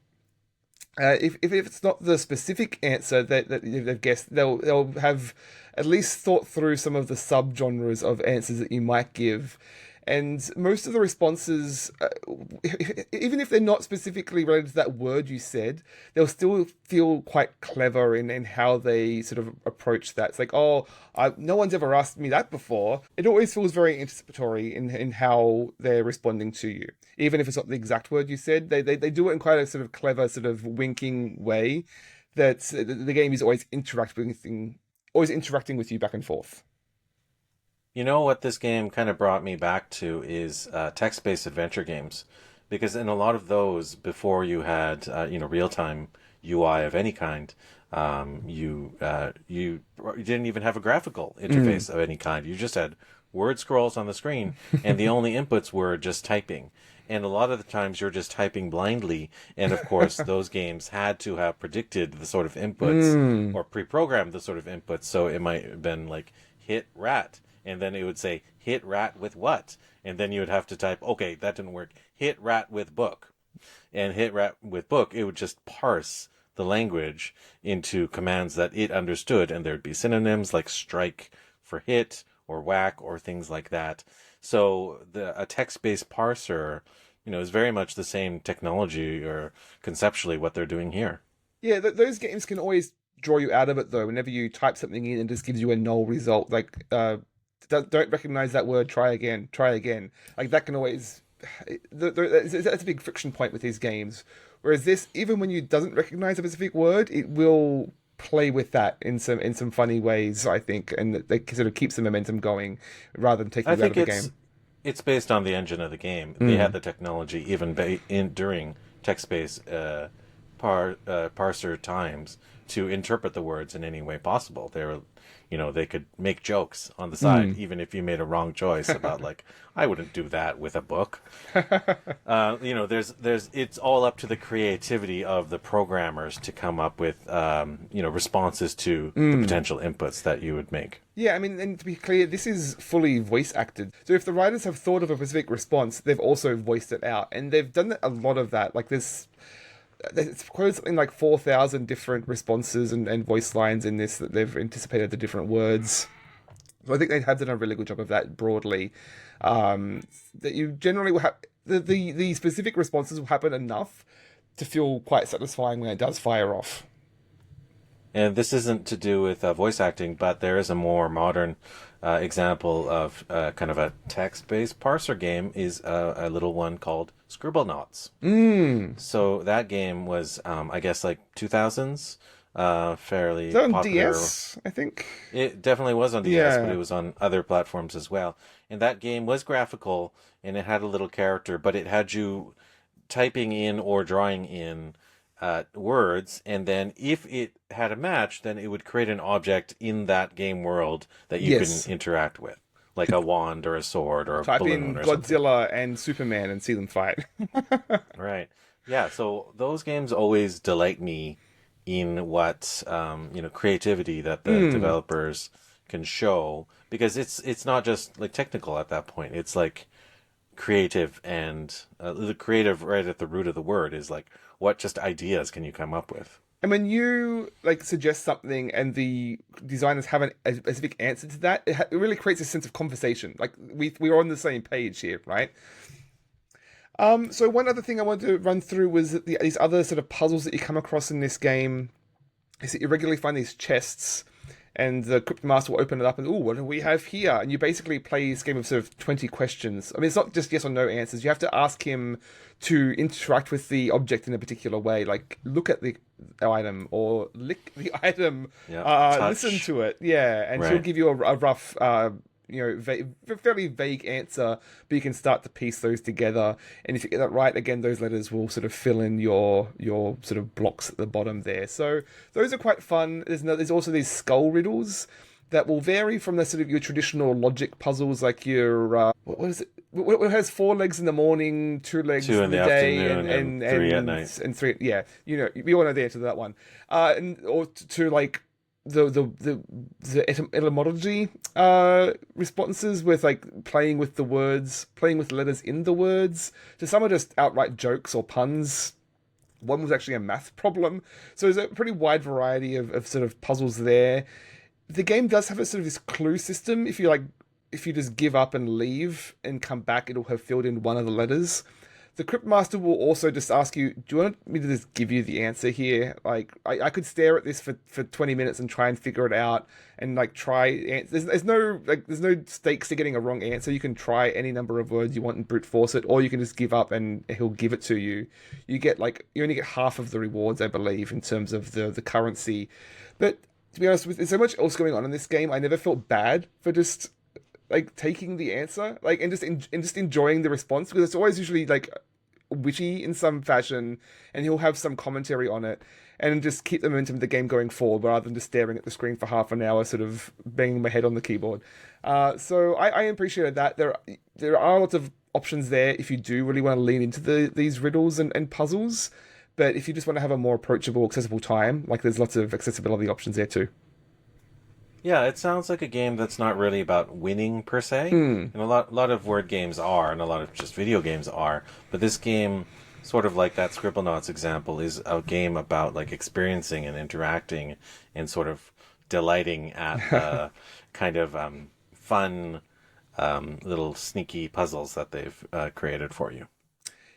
If it's not the specific answer that they've guessed, they'll have at least thought through some of the subgenres of answers that you might give. And most of the responses, even if they're not specifically related to that word you said, they'll still feel quite clever in how they sort of approach that. It's like, no one's ever asked me that before. It always feels very anticipatory in how they're responding to you. Even if it's not the exact word you said, they do it in quite a sort of clever, sort of winking way that the game is always interacting with you back and forth. You know what this game kind of brought me back to is text-based adventure games, because in a lot of those, before you had real-time UI of any kind, You didn't even have a graphical interface of any kind. You just had word scrolls on the screen, and the only inputs were just typing. And a lot of the times you're just typing blindly. And of course, those games had to have predicted the sort of inputs or pre-programmed the sort of inputs. So it might have been like hit rat. And then it would say hit rat with what? And then you would have to type, okay, that didn't work. Hit rat with book. And hit rat with book, it would just parse the language into commands that it understood. And there'd be synonyms like strike for hit or whack or things like that. So a text-based parser, is very much the same technology or conceptually what they're doing here. Yeah, those games can always draw you out of it though. Whenever you type something in and just gives you a null result, like don't recognize that word. Try again. Like that can always. That's a big friction point with these games. Whereas this, even when you doesn't recognize a specific word, it will play with that in some funny ways, I think, and they sort of keeps the momentum going rather than taking you out of the game. It's based on the engine of the game. They had the technology even during text-based parser times to interpret the words in any way possible. They could make jokes on the side, even if you made a wrong choice about like, I wouldn't do that with a book. It's all up to the creativity of the programmers to come up with, responses to the potential inputs that you would make. Yeah, I mean, and to be clear, this is fully voice acted. So if the writers have thought of a specific response, they've also voiced it out, and they've done a lot of that. Like this. It's quoted something like 4,000 different responses and voice lines in this that they've anticipated the different words. So I think they have done a really good job of that broadly. That you generally will have the specific responses will happen enough to feel quite satisfying when it does fire off. And this isn't to do with voice acting, but there is a more modern example of kind of a text-based parser game is a little one called Scribblenauts. So that game was, I guess, like 2000s, fairly Is that on popular. DS, I think? It definitely was on DS, Yeah. but it was on other platforms as well. And that game was graphical, and it had a little character, but it had you typing in or drawing in words, and then if it had a match, then it would create an object in that game world that you Yes. can interact with, like a wand or a sword or a Type balloon in or something. Godzilla and Superman and see them fight. Right. Yeah, so those games always delight me in what creativity that the developers can show, because it's not just like technical at that point. It's like creative, and the creative right at the root of the word is like, what just ideas can you come up with? And when you like suggest something and the designers have a specific answer to that, it really creates a sense of conversation. Like we're on the same page here, right? So one other thing I wanted to run through was that these other sort of puzzles that you come across in this game is that you regularly find these chests, and the Cryptmaster will open it up and, oh, what do we have here? And you basically play this game of sort of 20 questions. I mean, it's not just yes or no answers. You have to ask him to interact with the object in a particular way, like look at the item or lick the item, listen to it. Yeah, and she'll Right. give you a rough, fairly vague answer, but you can start to piece those together. And if you get that right, again, those letters will sort of fill in your sort of blocks at the bottom there. So those are quite fun. There's also these skull riddles that will vary from the sort of your traditional logic puzzles, like your what is it? What has 4 legs in the morning, 2 legs Two in the day, afternoon, and three at night. and 3. Yeah, we all know the answer to that one. Or to like the etymology responses with like playing with the words, playing with letters in the words. So some are just outright jokes or puns. One was actually a math problem. So there's a pretty wide variety of sort of puzzles there. The game does have a sort of this clue system. If you just give up and leave and come back, it'll have filled in one of the letters. The Cryptmaster will also just ask you, do you want me to just give you the answer here? Like, I could stare at this for 20 minutes and try and figure it out and like try. There's no stakes to getting a wrong answer. You can try any number of words you want and brute force it, or you can just give up and he'll give it to you. You only get half of the rewards, I believe, in terms of the currency. But to be honest, there's so much else going on in this game, I never felt bad for just like taking the answer, like and just enjoying the response, because it's always usually like witty in some fashion, and he'll have some commentary on it. and just keep the momentum of the game going forward rather than just staring at the screen for half an hour, sort of banging my head on the keyboard. So I appreciated that. There are lots of options there if you do really want to lean into these riddles and puzzles. But if you just want to have a more approachable, accessible time, like there's lots of accessibility options there too. Yeah, it sounds like a game that's not really about winning per se. And a lot of word games are, and a lot of just video games are. But this game, sort of like that Scribblenauts example, is a game about like experiencing and interacting and sort of delighting at the kind of fun little sneaky puzzles that they've created for you.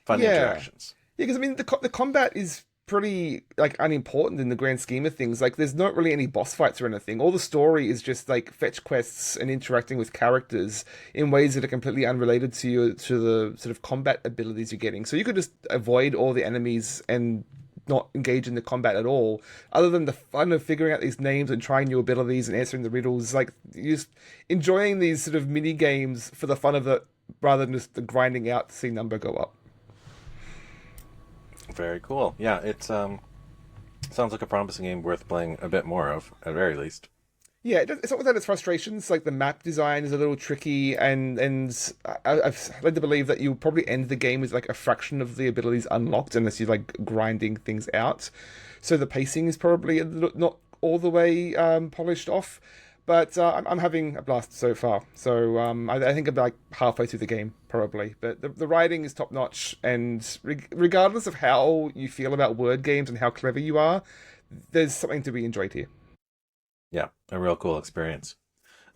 Fun interactions. Yeah, because I mean the combat is pretty like unimportant in the grand scheme of things. Like there's not really any boss fights or anything. All the story is just like fetch quests and interacting with characters in ways that are completely unrelated to the sort of combat abilities you're getting. So you could just avoid all the enemies and not engage in the combat at all, other than the fun of figuring out these names and trying new abilities and answering the riddles. Like you're just enjoying these sort of mini games for the fun of it, rather than just the grinding out to see number go up. Very cool. Yeah, it sounds like a promising game worth playing a bit more of, at very least. Yeah, it's not without its frustrations. Like the map design is a little tricky, and I've led to believe that you'll probably end the game with like a fraction of the abilities unlocked unless you're like grinding things out. So the pacing is probably not all the way polished off. But I'm having a blast so far. So I think I'm like halfway through the game, probably. But the writing is top notch, and regardless of how you feel about word games and how clever you are, there's something to be enjoyed here. Yeah, a real cool experience.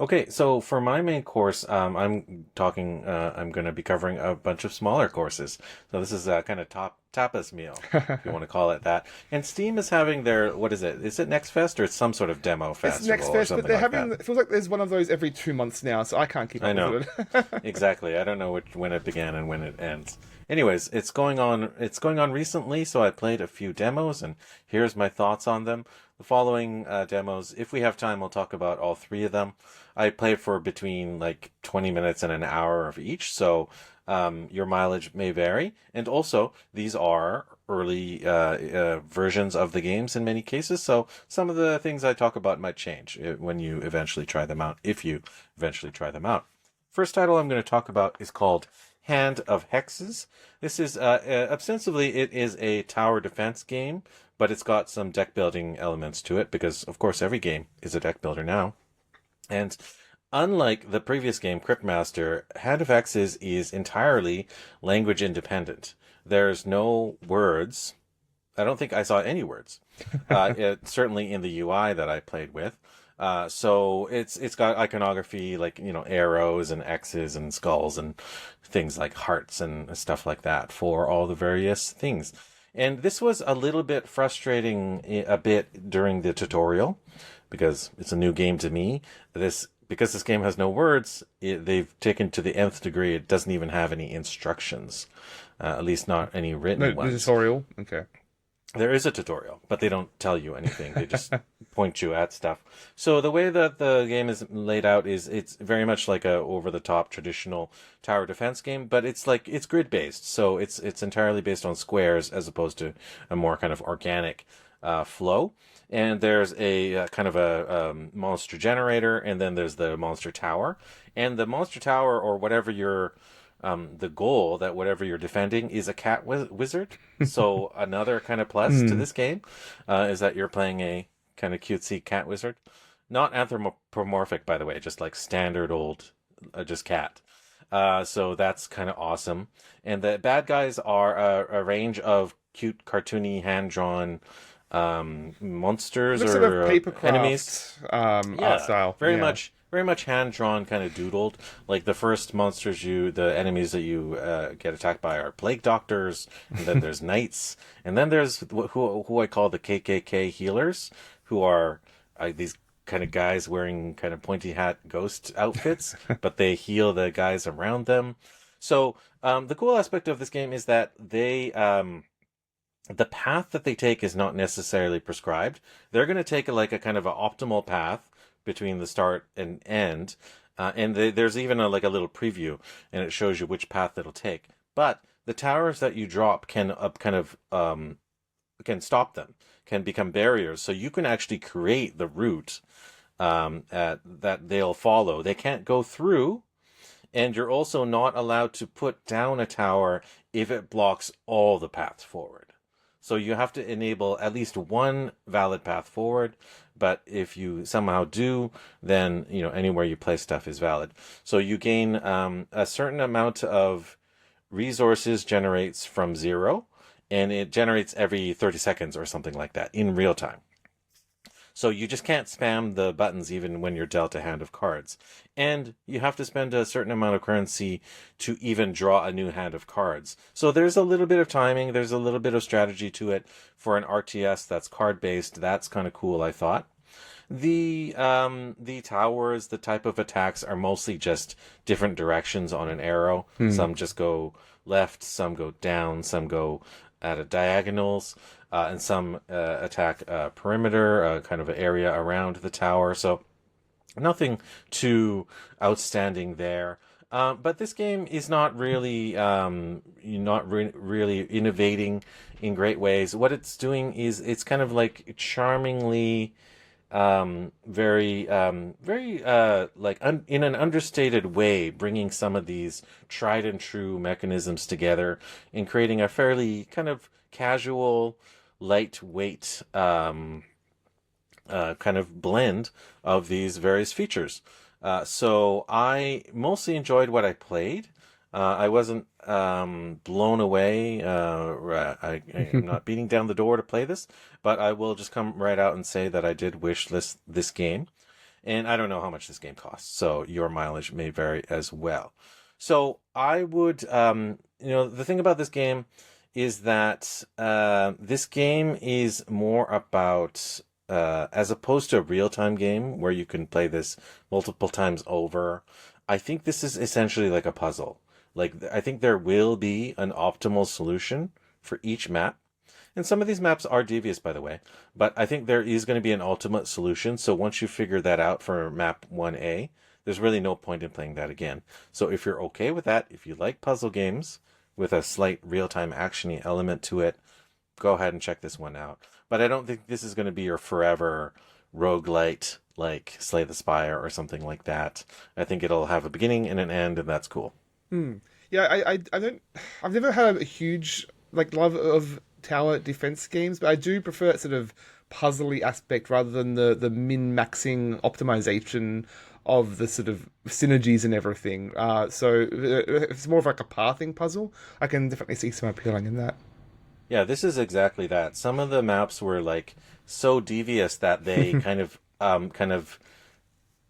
Okay, so for my main course, I'm going to be covering a bunch of smaller courses. So this is a kind of tapas meal, if you want to call it that. And Steam is having their, what is it? Is it Next Fest or it's some sort of demo festival? It's Next Fest, but they're having, it feels like there's one of those every 2 months now, so I can't keep up with it. Exactly. I don't know when it began and when it ends. Anyways, it's going on recently, so I played a few demos, and here's my thoughts on them. The following demos, if we have time, we'll talk about all three of them. I played for between like 20 minutes and an hour of each, so your mileage may vary. And also, these are early versions of the games in many cases, so some of the things I talk about might change when you eventually try them out, if you eventually try them out. First title I'm going to talk about is called Hand of Hexes. This is ostensibly it is a tower defense game, but it's got some deck building elements to it because, of course, every game is a deck builder now. And unlike the previous game, Cryptmaster, Hand of Hexes is entirely language independent. There's no words. I don't think I saw any words. Certainly in the UI that I played with. So it's got iconography like, arrows and X's and skulls and things like hearts and stuff like that for all the various things. And this was a little bit frustrating during the tutorial because it's a new game to me. Because this game has no words, they've taken to the nth degree. It doesn't even have any instructions, at least not any written ones. No tutorial? Okay. There is a tutorial, but they don't tell you anything. They just point you at stuff. So the way that the game is laid out is it's very much like a over-the-top traditional tower defense game, but it's grid-based. So it's entirely based on squares as opposed to a more kind of organic flow. And there's a kind of a monster generator, and then there's the monster tower. And the monster tower, or whatever the goal that whatever you're defending is a cat wizard. So another kind of plus to this game is that you're playing a kind of cutesy cat wizard. Not anthropomorphic, by the way, just like standard old, just cat. So that's kind of awesome. And the bad guys are a range of cute, cartoony, hand-drawn monsters Looks or sort of papercraft, enemies. Art style. Very much hand-drawn, kind of doodled. Like the first monsters the enemies that you get attacked by are plague doctors, and then there's knights, and then there's who I call the KKK healers, who are these kind of guys wearing kind of pointy hat ghost outfits, but they heal the guys around them. So the cool aspect of this game is that the path that they take is not necessarily prescribed. They're going to take a kind of an optimal path between the start and end. And there's even a little preview, and it shows you which path it'll take. But the towers that you drop can stop them, can become barriers. So you can actually create the route that they'll follow. They can't go through, and you're also not allowed to put down a tower if it blocks all the paths forward. So you have to enable at least one valid path forward, but if you somehow do, then anywhere you place stuff is valid. So you gain a certain amount of resources generates from 0, and it generates every 30 seconds or something like that in real time. So you just can't spam the buttons even when you're dealt a hand of cards. And you have to spend a certain amount of currency to even draw a new hand of cards. So there's a little bit of timing, there's a little bit of strategy to it for an RTS that's card-based. That's kind of cool, I thought. The towers, the type of attacks are mostly just different directions on an arrow. Some just go left, some go down, some go at diagonals, and some attack perimeter, kind of an area around the tower. So nothing too outstanding there. But this game is not really really innovating in great ways. What it's doing is it's kind of like charmingly very in an understated way, bringing some of these tried and true mechanisms together and creating a fairly kind of casual, lightweight kind of blend of these various features. So I mostly enjoyed what I played. I wasn't blown away. I'm not beating down the door to play this, but I will just come right out and say that I did wish list this game. And I don't know how much this game costs, so your mileage may vary as well. So I would, the thing about this game is that this game is more about, as opposed to a real-time game where you can play this multiple times over, I think this is essentially like a puzzle. Like, I think there will be an optimal solution for each map. And some of these maps are devious, by the way. But I think there is going to be an ultimate solution. So once you figure that out for map 1A, there's really no point in playing that again. So if you're okay with that, if you like puzzle games with a slight real-time action-y element to it, go ahead and check this one out. But I don't think this is going to be your forever roguelite like Slay the Spire or something like that. I think it'll have a beginning and an end, and that's cool. Yeah, I've never had a huge love of tower defense games, but I do prefer that sort of puzzly aspect rather than the min-maxing optimization of the sort of synergies and everything. So if it's more of like a pathing puzzle, I can definitely see some appealing in that. Yeah, this is exactly that. Some of the maps were like so devious that they kind of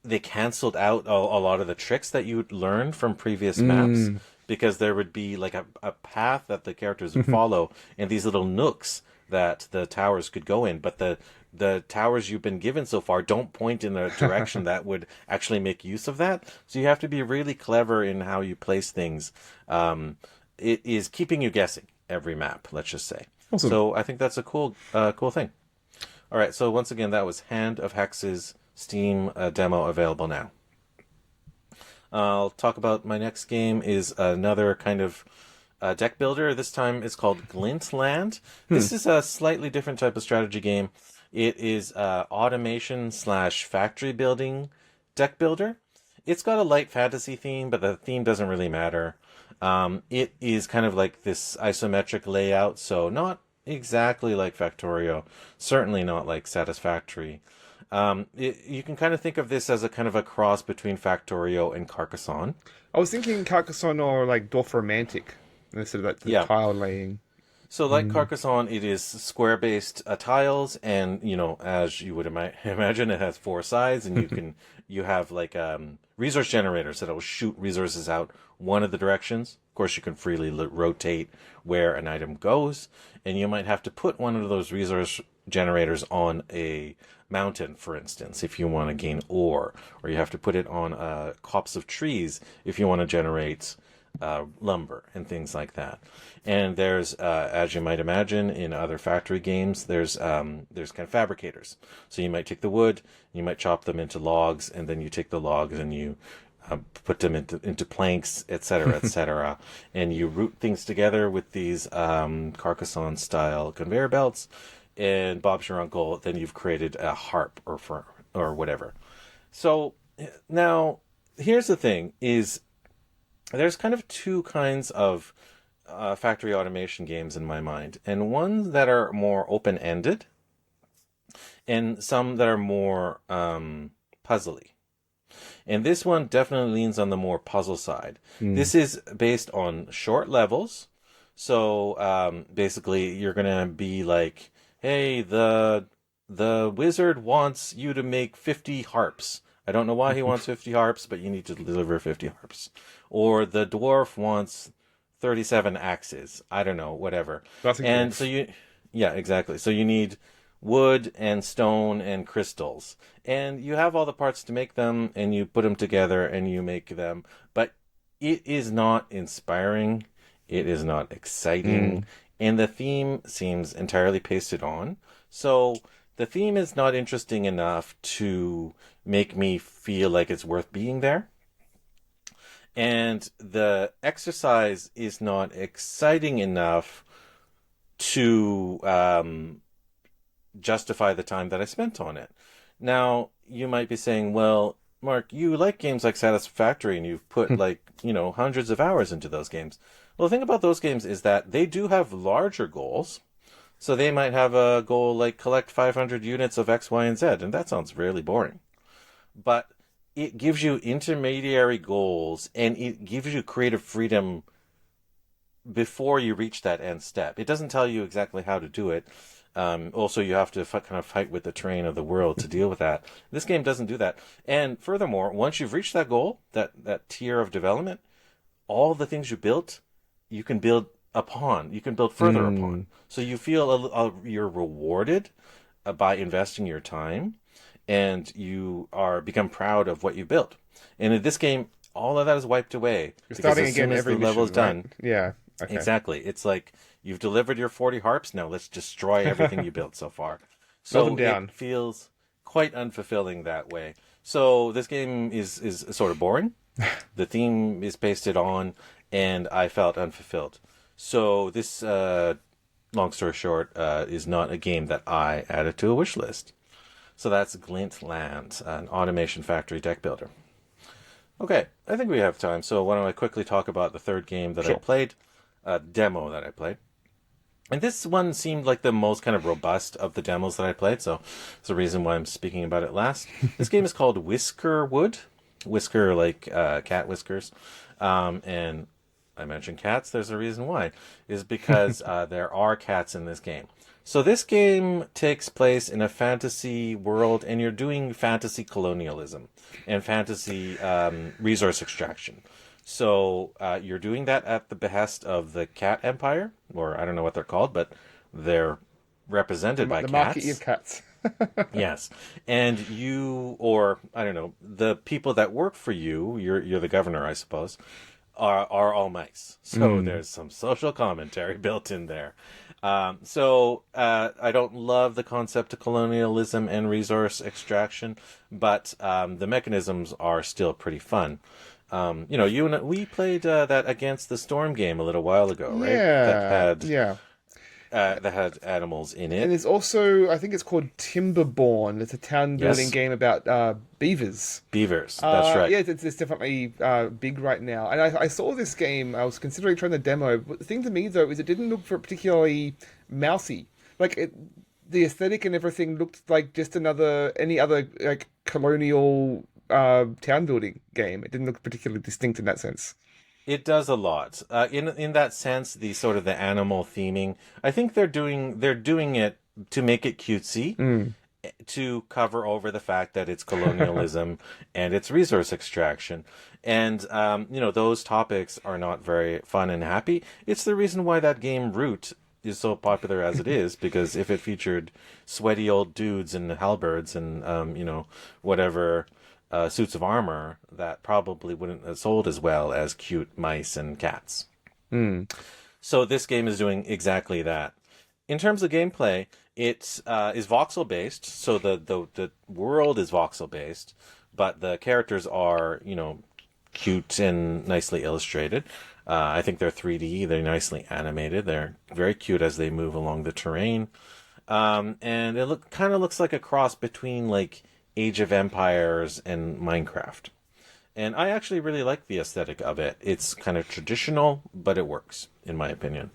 they canceled out a lot of the tricks that you'd learn from previous maps, because there would be like a path that the characters would follow and these little nooks that the towers could go in, but the towers you've been given so far don't point in a direction that would actually make use of that. So you have to be really clever in how you place things. It is keeping you guessing every map, let's just say. Awesome. So I think that's a cool thing. All right, so once again, that was Hand of Hexes Steam demo available now. I'll talk about my next game is another kind of deck builder. This time it's called Glintland. This is a slightly different type of strategy game. It is automation / factory building deck builder. It's got a light fantasy theme, but the theme doesn't really matter. It is kind of like this isometric layout, so not exactly like Factorio, certainly not like Satisfactory. You can kind of think of this as a kind of a cross between Factorio and Carcassonne. I was thinking Carcassonne or like Dwarf Romantic, instead of like the tile laying. So like Carcassonne, it is square-based tiles, and as you would imagine, it has 4 sides, and you have like resource generators that will shoot resources out one of the directions. Of course, you can freely rotate where an item goes, and you might have to put one of those resource generators on a mountain, for instance, if you want to gain ore, or you have to put it on copse of trees if you want to generate lumber and things like that. And there's, as you might imagine, in other factory games, there's kind of fabricators. So you might take the wood, you might chop them into logs, and then you take the logs and you put them into planks, etc., etc., and you route things together with these Carcassonne-style conveyor belts. and Bob's your uncle, then you've created a harp or whatever. So now here's the thing: is there's kind of two kinds of factory automation games in my mind, and ones that are more open-ended, and some that are more puzzly. And this one definitely leans on the more puzzle side. This is based on short levels. So basically, you're gonna be like, "Hey, the wizard wants you to make 50 harps. I don't know why he wants 50 harps, but you need to deliver 50 harps." Or the dwarf wants 37 axes. I don't know, whatever. And so yeah, exactly. So you need wood and stone and crystals, and you have all the parts to make them, and you put them together and you make them, but it is not inspiring, it is not exciting, and the theme seems entirely pasted on. So the theme is not interesting enough to make me feel like it's worth being there, and the exercise is not exciting enough to justify the time that I spent on it. Now, you might be saying, well, Mark, you like games like Satisfactory and you've put hundreds of hours into those games. Well, the thing about those games is that they do have larger goals. So they might have a goal like collect 500 units of X, Y, and Z, and that sounds really boring. But it gives you intermediary goals and it gives you creative freedom before you reach that end step. It doesn't tell you exactly how to do it. Also, you have to kind of fight with the terrain of the world to deal with that. This game doesn't do that. And furthermore, once you've reached that goal, that tier of development, all the things you built, you can build upon. You can build further upon. So you feel you're rewarded by investing your time, and you become proud of what you built. And in this game, all of that is wiped away. You're starting again every mission, level's done. Right? Yeah. Okay. Exactly. It's like you've delivered your 40 harps. Now let's destroy everything you built so far. Melt So them down. it feels quite unfulfilling that way. So this game is sort of boring. The theme is pasted on, and I felt unfulfilled. So this, long story short, is not a game that I added to a wish list. So that's Glintland, an automation factory deck builder. Okay, I think we have time. So why don't I quickly talk about the third game that I played, demo that I played. And this one seemed like the most kind of robust of the demos that I played, so it's the reason why I'm speaking about it last. This game is called Whiskerwood. Whisker like cat whiskers. And I mentioned cats, there's a reason why. Is because there are cats in this game. So this game takes place in a fantasy world, and you're doing fantasy colonialism and fantasy resource extraction. So you're doing that at the behest of the cat empire, or I don't know what they're called, but they're represented by the cats. market of cats. Yes, and you, or I don't know, the people that work for you, you're the governor, I suppose, are all mice. So there's some social commentary built in there. So I don't love the concept of colonialism and resource extraction, but the mechanisms are still pretty fun. You and we played that Against the Storm game a little while ago, right? That had animals in it. And there's also, I think it's called Timberborn. It's a town building game about beavers. Beavers, that's right. Yeah, it's definitely big right now. And I saw this game. I was considering trying the demo. But the thing to me, though, is it didn't look particularly mousy. Like, the aesthetic and everything looked like just any other like colonial town building game. It didn't look particularly distinct in that sense. It does a lot. In that sense, the sort of the animal theming, I think they're doing it to make it cutesy, to cover over the fact that it's colonialism and it's resource extraction. And those topics are not very fun and happy. It's the reason why that game Root is so popular as it is, because if it featured sweaty old dudes and halberds and whatever suits of armor, that probably wouldn't have sold as well as cute mice and cats. So this game is doing exactly that. In terms of gameplay, it is voxel based, so the world is voxel based, but the characters are cute and nicely illustrated. I think they're 3D. They're nicely animated. They're very cute as they move along the terrain. And it kind of looks like a cross between like Age of Empires and Minecraft. And I actually really like the aesthetic of it. It's kind of traditional, but it works, in my opinion.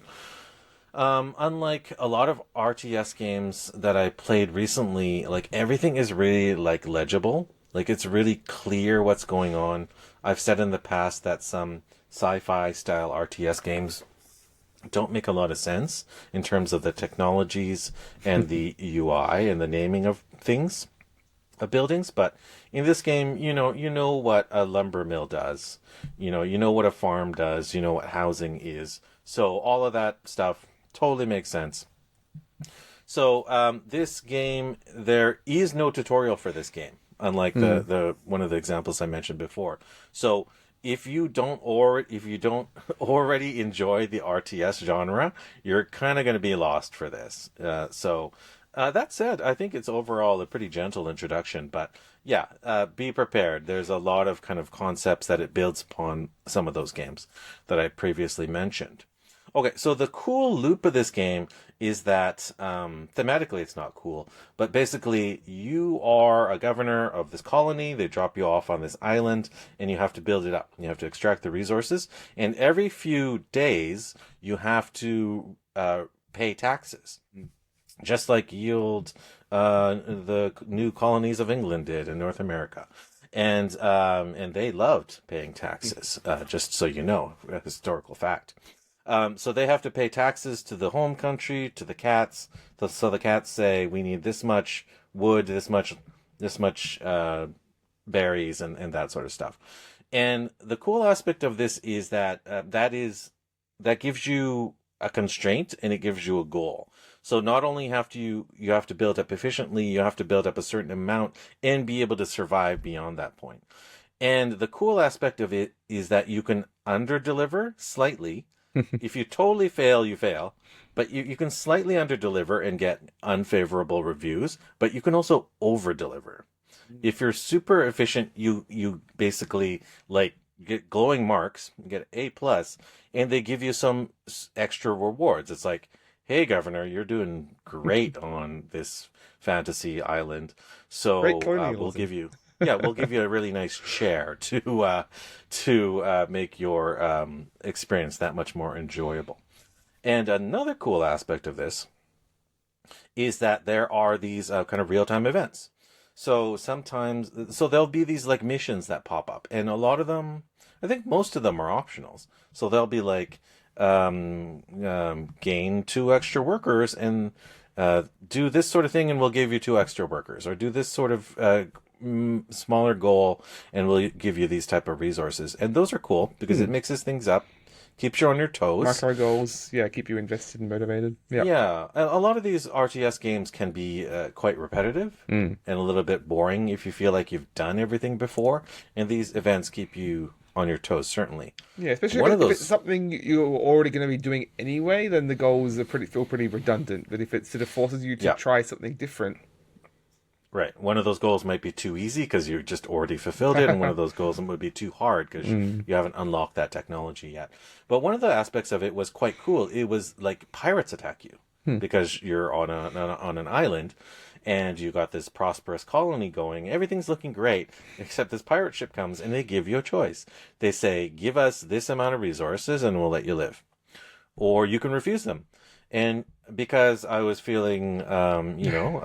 Unlike a lot of RTS games that I played recently, like everything is really like legible. Like it's really clear what's going on. I've said in the past that some sci-fi style RTS games don't make a lot of sense in terms of the technologies and the UI and the naming of things, of buildings. But in this game, you know what a lumber mill does. You know what a farm does. You know what housing is. So all of that stuff totally makes sense. So this game, there is no tutorial for this game, unlike the one of the examples I mentioned before. So if you don't already enjoy the RTS genre, you're kind of going to be lost for this. That said, I think it's overall a pretty gentle introduction. But yeah, be prepared. There's a lot of kind of concepts that it builds upon some of those games that I previously mentioned. Okay, so the cool loop of this game is that thematically it's not cool, but basically you are a governor of this colony. They drop you off on this island, and you have to build it up. You have to extract the resources, and every few days you have to pay taxes, just like the new colonies of England did in North America. And they loved paying taxes, just so you know, a historical fact. So they have to pay taxes to the home country, to the cats. So the cats say, we need this much wood, this much berries, and that sort of stuff. And the cool aspect of this is that that gives you a constraint and it gives you a goal. So not only you have to build up efficiently, you have to build up a certain amount and be able to survive beyond that point. And the cool aspect of it is that you can under-deliver slightly. If you totally fail, you fail. But you can slightly under-deliver and get unfavorable reviews, but you can also over-deliver. If you're super efficient, you basically like get glowing marks, get A+, and they give you some extra rewards. It's like, hey, Governor, you're doing great on this fantasy island. So we'll give you a really nice chair to make your experience that much more enjoyable. And another cool aspect of this is that there are these kind of real-time events. So there'll be these like missions that pop up, and a lot of them, I think most of them are optionals. So they'll be like gain 2 extra workers and do this sort of thing, and we'll give you 2 extra workers, or do this sort of smaller goal and we'll give you these type of resources. And those are cool because it mixes things up, keeps you on your toes. Macro goals, keep you invested and motivated. Yeah, a lot of these RTS games can be quite repetitive and a little bit boring if you feel like you've done everything before, and these events keep you on your toes, certainly. Yeah, especially if it's something you're already going to be doing anyway, then the goals feel pretty redundant. But if it sort of forces you to try something different. Right. One of those goals might be too easy because you just already fulfilled it, and one of those goals would be too hard because you haven't unlocked that technology yet. But one of the aspects of it was quite cool. It was like pirates attack you because you're on an island, and you got this prosperous colony going. Everything's looking great, except this pirate ship comes, and they give you a choice. They say, give us this amount of resources, and we'll let you live. Or you can refuse them. And because I was feeling, a little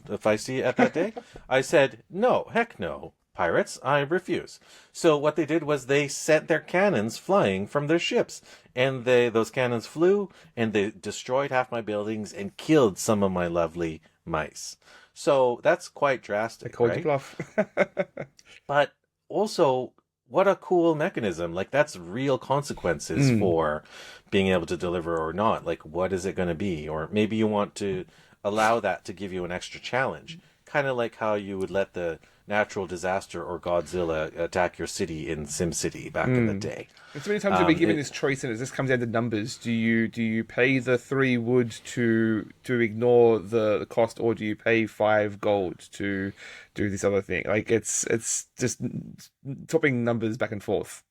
feisty at that day, I said, no, heck no, pirates, I refuse. So what they did was they sent their cannons flying from their ships. And those cannons flew, and they destroyed half my buildings and killed some of my lovely mice. So that's quite drastic, They called right? you bluff. But also, what a cool mechanism. Like, that's real consequences for being able to deliver or not. Like, what is it going to be? Or maybe you want to allow that to give you an extra challenge. Kind of like how you would let the natural disaster or Godzilla attack your city in SimCity back in the day. And so many times you'll be given this choice, and it just comes down to numbers. Do you pay the 3 wood to ignore the cost, or do you pay 5 gold to do this other thing? Like it's just topping numbers back and forth.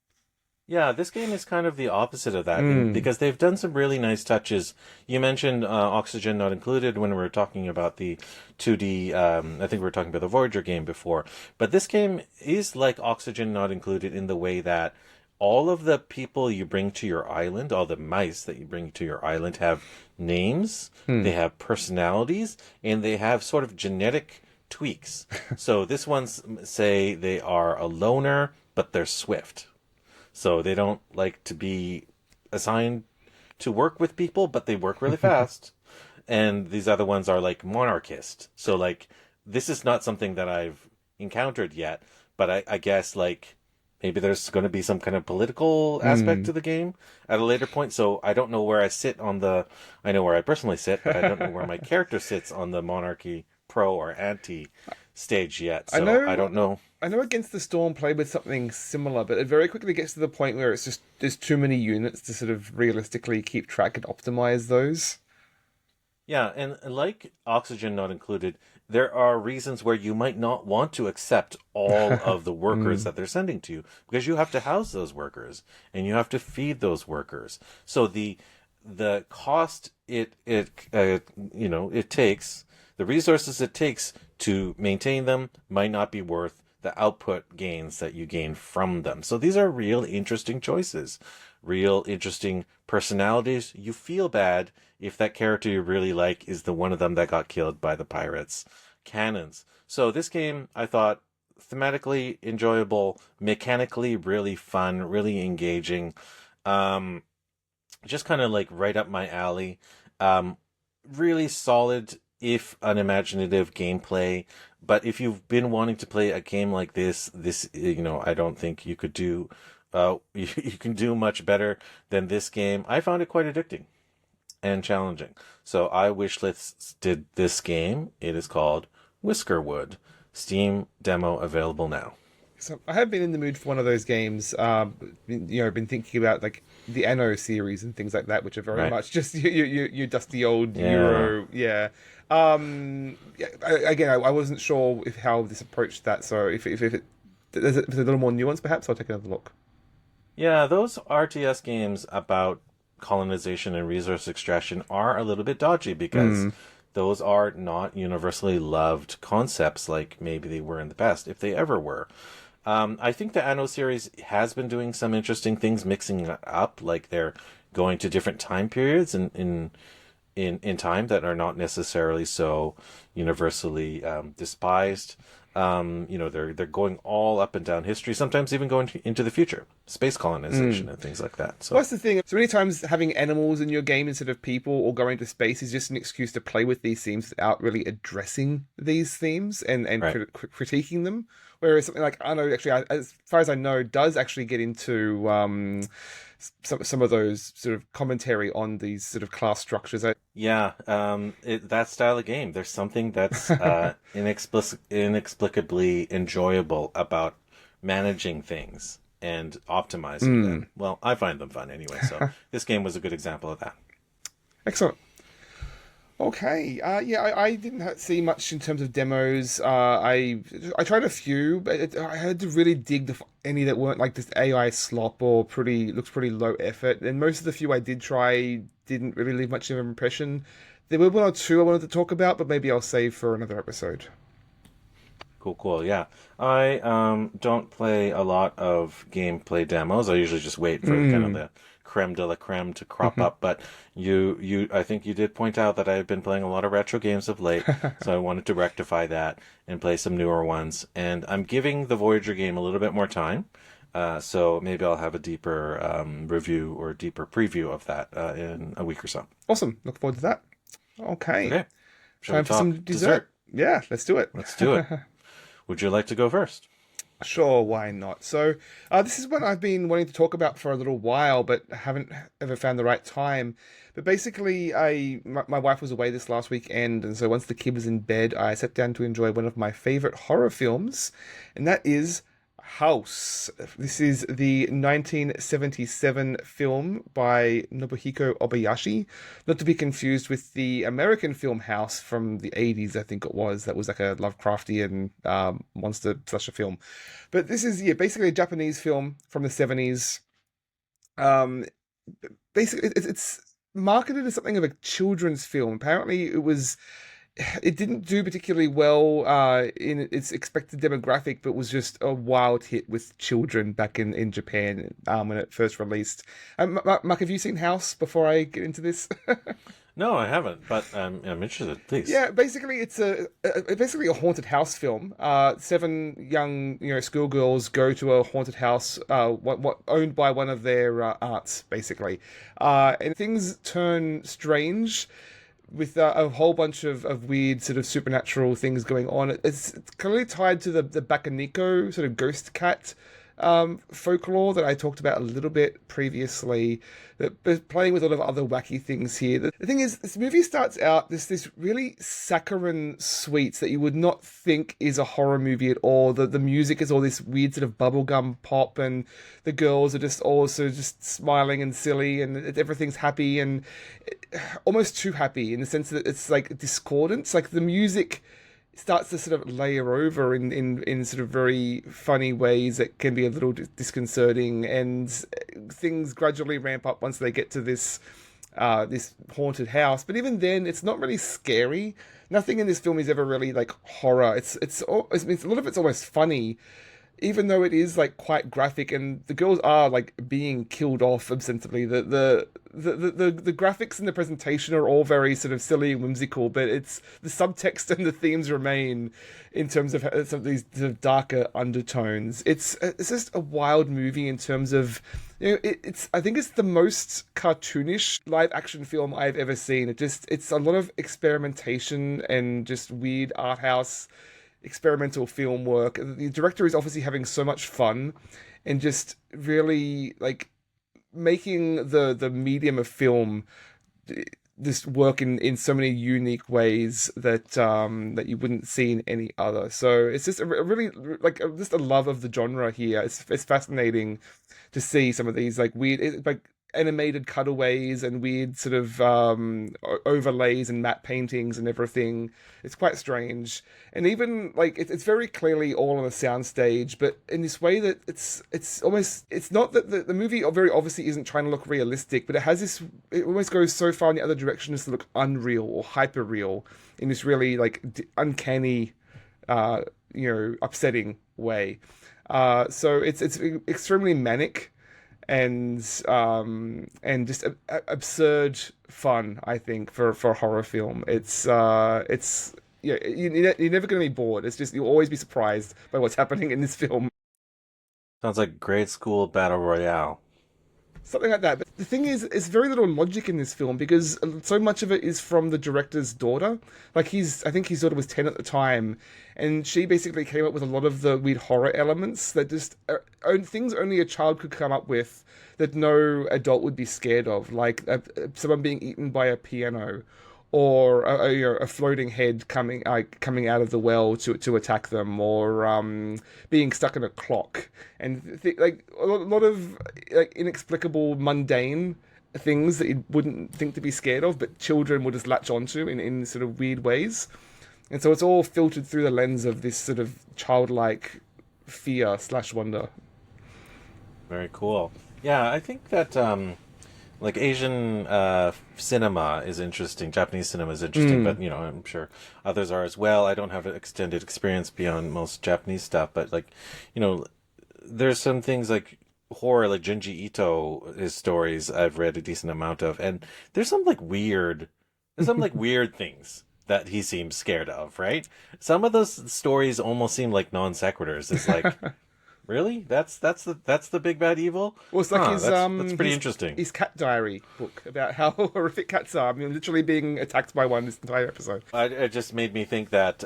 Yeah, this game is kind of the opposite of that Mm. because they've done some really nice touches. You mentioned Oxygen Not Included when we were talking about the 2D. I think we were talking about the Voyager game before. But this game is like Oxygen Not Included in the way that all of the people you bring to your island, all the mice that you bring to your island, have names, Hmm. they have personalities, and they have sort of genetic tweaks. So this one's say they are a loner, but they're swift. So they don't like to be assigned to work with people, but they work really fast. And these other ones are like monarchist. So like this is not something that I've encountered yet, but I guess like maybe there's going to be some kind of political aspect Hmm. to the game at a later point. So I don't know where I sit on the. I know where I personally sit, but I don't know where my character sits on the monarchy pro or anti stage yet. I So I know. don't know. I know Against the Storm played with something similar, but it very quickly gets to the point where it's just there's too many units to sort of realistically keep track and optimize those. Yeah, and like oxygen not included, there are reasons where you might not want to accept all of the workers Mm. that they're sending to you because you have to house those workers and you have to feed those workers. So the cost it takes, the resources it takes to maintain them might not be worth the output gains that you gain from them. So these are real interesting choices, real interesting personalities. You feel bad if that character you really like is the one of them that got killed by the pirates. Cannons. So this game, I thought, thematically enjoyable, mechanically really fun, really engaging. Um, just kind of like right up my alley. Um, really solid, if unimaginative gameplay. But if you've been wanting to play a game like this, I don't think you could do. You can do much better than this game. I found it quite addicting and challenging. So I did this game. It is called Whiskerwood. Steam demo available now. So I have been in the mood for one of those games. Been thinking about like the Anno series and things like that, which are very Right? much just you dusty old Yeah. Euro, yeah. Yeah, again, I wasn't sure if how this approached that. So if it's a little more nuanced, perhaps I'll take another look. Yeah, those RTS games about colonization and resource extraction are a little bit dodgy because Mm. those are not universally loved concepts like maybe they were in the past, if they ever were. I think the Anno series has been doing some interesting things, mixing it up, like they're going to different time periods in time that are not necessarily so universally despised. They're going all up and down history, sometimes even going into the future, space colonization and things like that. Well, So that's the thing. So many times having animals in your game instead of people or going to space is just an excuse to play with these themes without really addressing these themes and right. critiquing them. Whereas something like I know actually, as far as I know, does actually get into some of those sort of commentary on these sort of class structures. Yeah, that style of game. There's something that's inexplicably enjoyable about managing things and optimizing them. Well, I find them fun anyway. So this game was a good example of that. Excellent. Okay. Yeah, I didn't see much in terms of demos. I tried a few, but I had to really dig any that weren't like this AI slop or looks pretty low effort. And most of the few I did try didn't really leave much of an impression. There were one or two I wanted to talk about, but maybe I'll save for another episode. Cool, cool. Yeah. I don't play a lot of gameplay demos. I usually just wait for kind of Mm. the creme de la creme to crop up. But I think you did point out that I've been playing a lot of retro games of late, so I wanted to rectify that and play some newer ones. And I'm giving the Voyager game a little bit more time. So maybe I'll have a deeper review or deeper preview of that in a week or so. Awesome. Look forward to that. Okay. Okay. Shall we Time for some talk dessert. dessert? Yeah, let's do it. Let's do it. Would you like to go first? Sure, why not? So, this is one I've been wanting to talk about for a little while, but haven't ever found the right time. But basically, my wife was away this last weekend, and so once the kid was in bed, I sat down to enjoy one of my favorite horror films, and that is House. This is the 1977 film by Nobuhiko Obayashi, not to be confused with the American film House from the 80s, I think it was. That was like a Lovecraftian monster slasher film. But this is, yeah, basically a Japanese film from the 70s. Um, Basically, it's marketed as something of a children's film. Apparently, it didn't do particularly well in its expected demographic, but was just a wild hit with children back in Japan when it first released. Mark, have you seen House before I get into this? No, I haven't, but I'm interested. Please. Yeah, basically it's basically a haunted house film. Seven young schoolgirls go to a haunted house, what owned by one of their aunts, basically, and things turn strange with a whole bunch of weird sort of supernatural things going on. It's clearly tied to the Bakaniko sort of ghost cat folklore that I talked about a little bit previously, but playing with a lot of other wacky things here. The thing is, this movie starts out this really saccharine sweets that you would not think is a horror movie at all. The music is all this weird sort of bubblegum pop, and the girls are just also just smiling and silly, and everything's happy and almost too happy in the sense that it's like discordant. It's like the music starts to sort of layer over in sort of very funny ways that can be a little disconcerting, and things gradually ramp up once they get to this haunted house. But even then, it's not really scary. Nothing in this film is ever really like horror. It's a lot of it's almost funny, even though it is like quite graphic, and the girls are like being killed off ostensibly. The graphics and the presentation are all very sort of silly and whimsical, but it's the subtext and the themes remain in terms of some of these sort of darker undertones. It's just a wild movie in terms of it's I think it's the most cartoonish live action film I've ever seen. It's a lot of experimentation and just weird art house experimental film work. The director is obviously having so much fun and just really like making the medium of film this work in so many unique ways that you wouldn't see in any other. So it's just a really like just a love of the genre here. It's fascinating to see some of these like weird like animated cutaways and weird sort of overlays and matte paintings and everything. It's quite strange, and even like it's very clearly all on a soundstage, but in this way that it's almost it's not that the movie very obviously isn't trying to look realistic, but it almost goes so far in the other direction as to look unreal or hyper real in this really like uncanny, uh, upsetting way. So it's extremely manic and just absurd fun, I think, for a horror film. It's yeah, you're never going to be bored. It's just you'll always be surprised by what's happening in this film. Sounds like grade school battle royale. Something like that. But the thing is, there's very little logic in this film because so much of it is from the director's daughter. Like I think his daughter was 10 at the time, and she basically came up with a lot of the weird horror elements that just things only a child could come up with that no adult would be scared of, like someone being eaten by a piano, or a floating head coming out of the well to attack them, or being stuck in a clock, and like a lot of like inexplicable mundane things that you wouldn't think to be scared of, but children would just latch onto in sort of weird ways, and so it's all filtered through the lens of this sort of childlike fear/wonder. Very cool. Yeah, I think that like Asian cinema is interesting. Japanese cinema is interesting, but I'm sure others are as well. I don't have an extended experience beyond most Japanese stuff, but like, there's some things like horror, like Junji Ito, his stories I've read a decent amount of, and there's some like weird things that he seems scared of, right? Some of those stories almost seem like non sequiturs. It's like, really? That's the big bad evil? Well, it's like that's pretty interesting. His cat diary book about how horrific cats are. I mean, literally being attacked by one this entire episode. It just made me think that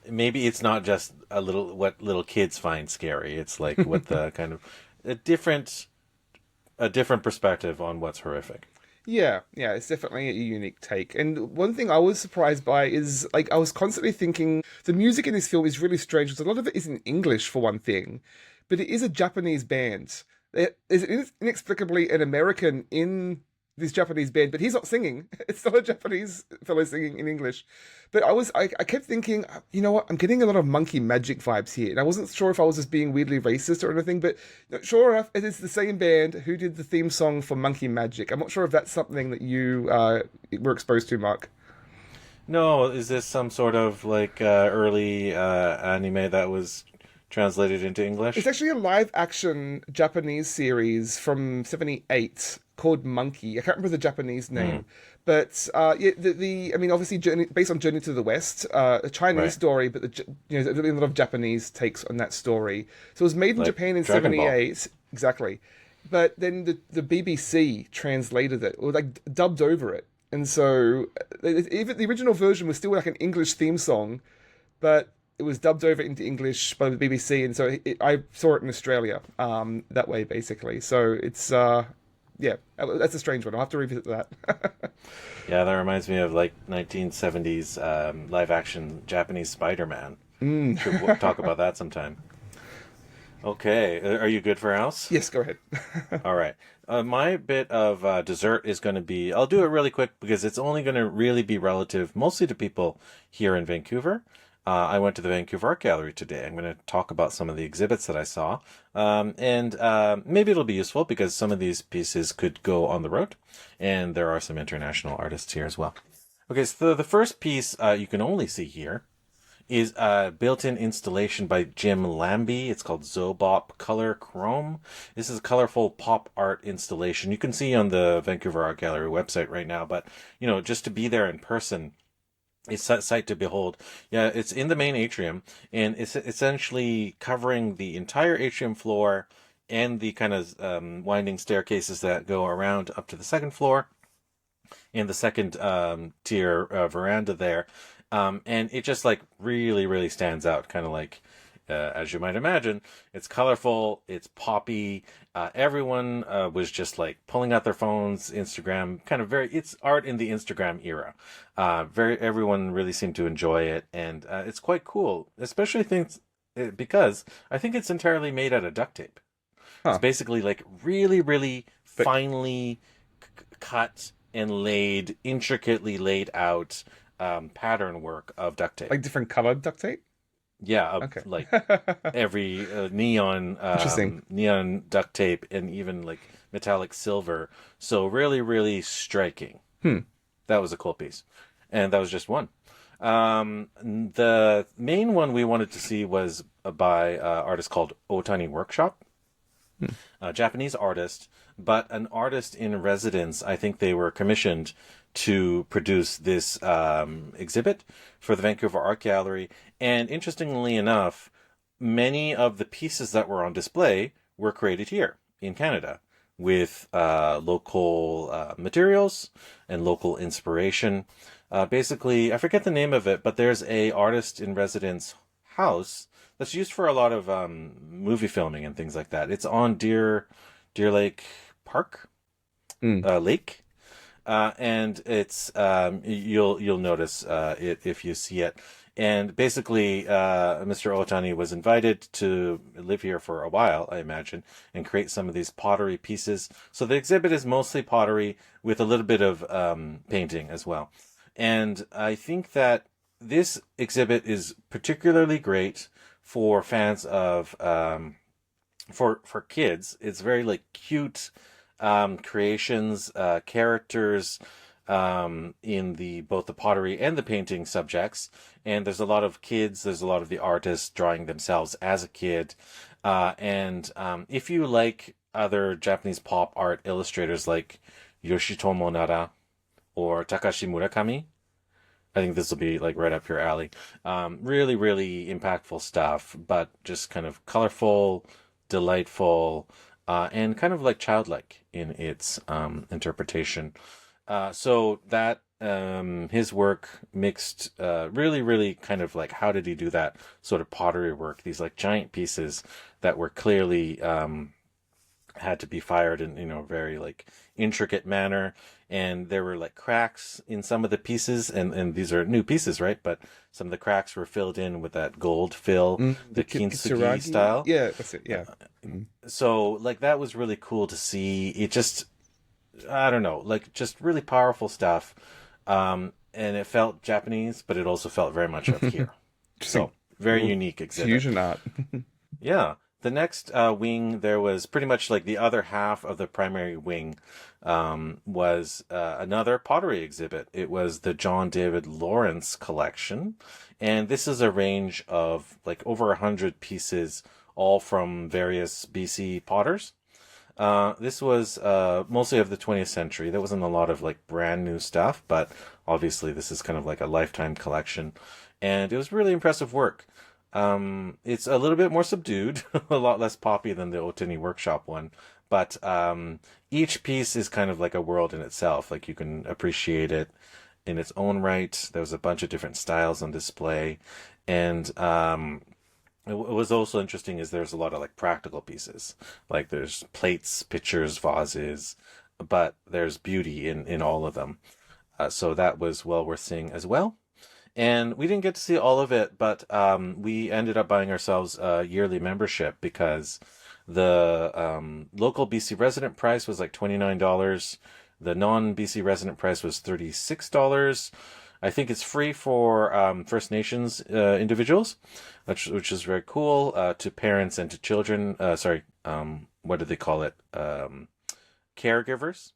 maybe it's not just what little kids find scary. It's like what the kind of a different perspective on what's horrific. Yeah, it's definitely a unique take. And one thing I was surprised by is, like, I was constantly thinking the music in this film is really strange because a lot of it is in English, for one thing, but it is a Japanese band. There is inexplicably an American in this Japanese band, but he's not singing. It's not a Japanese fellow singing in English. But I kept thinking, you know what? I'm getting a lot of Monkey Magic vibes here, and I wasn't sure if I was just being weirdly racist or anything. But sure enough, it is the same band who did the theme song for Monkey Magic. I'm not sure if that's something that you were exposed to, Mark. No, is this some sort of like early anime that was translated into English? It's actually a live action Japanese series from '78 called Monkey. I can't remember the Japanese name, but yeah, I mean, obviously based on Journey to the West, a Chinese Right. story, but there's a lot of Japanese takes on that story. So it was made in Like Japan in Dragon Ball. '78, exactly. But then the BBC translated it, or like dubbed over it, and so even the original version was still like an English theme song, but it was dubbed over into English by the BBC, and so I saw it in Australia that way, basically. So it's yeah, that's a strange one. I'll have to revisit that. Yeah, that reminds me of like 1970s live action Japanese Spider-Man. Should talk about that sometime. Okay, are you good for else? Yes, go ahead. All right. My bit of dessert is going to be, I'll do it really quick because it's only going to really be relative mostly to people here in Vancouver. I went to the Vancouver Art Gallery today. I'm going to talk about some of the exhibits that I saw. And maybe it'll be useful because some of these pieces could go on the road. And there are some international artists here as well. Okay, so the first piece you can only see here is a built-in installation by Jim Lambie. It's called Zobop Color Chrome. This is a colorful pop art installation. You can see on the Vancouver Art Gallery website right now, but you know, just to be there in person, it's a sight to behold. Yeah, it's in the main atrium, and it's essentially covering the entire atrium floor and the kind of winding staircases that go around up to the second floor and the second tier veranda there. And it just like really, really stands out, kind of like, as you might imagine, it's colorful, it's poppy. Everyone was just like pulling out their phones, Instagram, kind of it's art in the Instagram era. Everyone really seemed to enjoy it, and it's quite cool, especially because I think it's entirely made out of duct tape. Huh. It's basically like really, really But- finely cut and intricately laid out pattern work of duct tape. Like different colored duct tape? Yeah, Okay. like every neon Interesting. neon duct tape and even like metallic silver. So really, really striking. That was a cool piece. And that was just one. The main one we wanted to see was by an artist called Otani Workshop. A Japanese artist, but an artist in residence. I think they were commissioned to produce this exhibit for the Vancouver Art Gallery. And interestingly enough, many of the pieces that were on display were created here in Canada with local materials and local inspiration. Basically, I forget the name of it, but there's a artist in residence house that's used for a lot of movie filming and things like that. It's on Deer Lake Park Lake, and it's you'll notice it if you see it. And basically, Mr. Otani was invited to live here for a while, I imagine, and create some of these pottery pieces. So the exhibit is mostly pottery with a little bit of painting as well. And I think that this exhibit is particularly great for fans of for kids. It's very like cute creations, characters in both the pottery and the painting subjects. And there's a lot of kids, there's a lot of the artists drawing themselves as a kid. And if you like other Japanese pop art illustrators like Yoshitomo Nara or Takashi Murakami, I think this will be like right up your alley. Really, really impactful stuff, but just kind of colorful, delightful, and kind of like childlike in its interpretation. So that his work mixed really, really kind of like, how did he do that sort of pottery work? These like giant pieces that were clearly had to be fired in a very like intricate manner, and there were like cracks in some of the pieces, and these are new pieces, right? But some of the cracks were filled in with that gold fill, the kintsugi style. Yeah, that's it. Yeah. So like that was really cool to see. It just I don't know, like just really powerful stuff. And it felt Japanese, but it also felt very much of here. Interesting. So very Little unique exhibit. fusion art. Yeah. The next wing, there was pretty much like the other half of the primary wing was another pottery exhibit. It was the John David Lawrence collection. And this is a range of like over 100 pieces, all from various BC potters. This was mostly of the 20th century. There wasn't a lot of like brand new stuff, but obviously this is kind of like a lifetime collection. And it was really impressive work. It's a little bit more subdued, a lot less poppy than the Otani Workshop one, but each piece is kind of like a world in itself. Like you can appreciate it in its own right. There was a bunch of different styles on display, and what was also interesting is there's a lot of like practical pieces, like there's plates, pitchers, vases, but there's beauty in all of them. So that was well worth seeing as well. And we didn't get to see all of it, but we ended up buying ourselves a yearly membership because the local BC resident price was like $29. The non-BC resident price was $36. I think it's free for First Nations individuals, which is very cool, to parents and to children. What do they call it? Caregivers.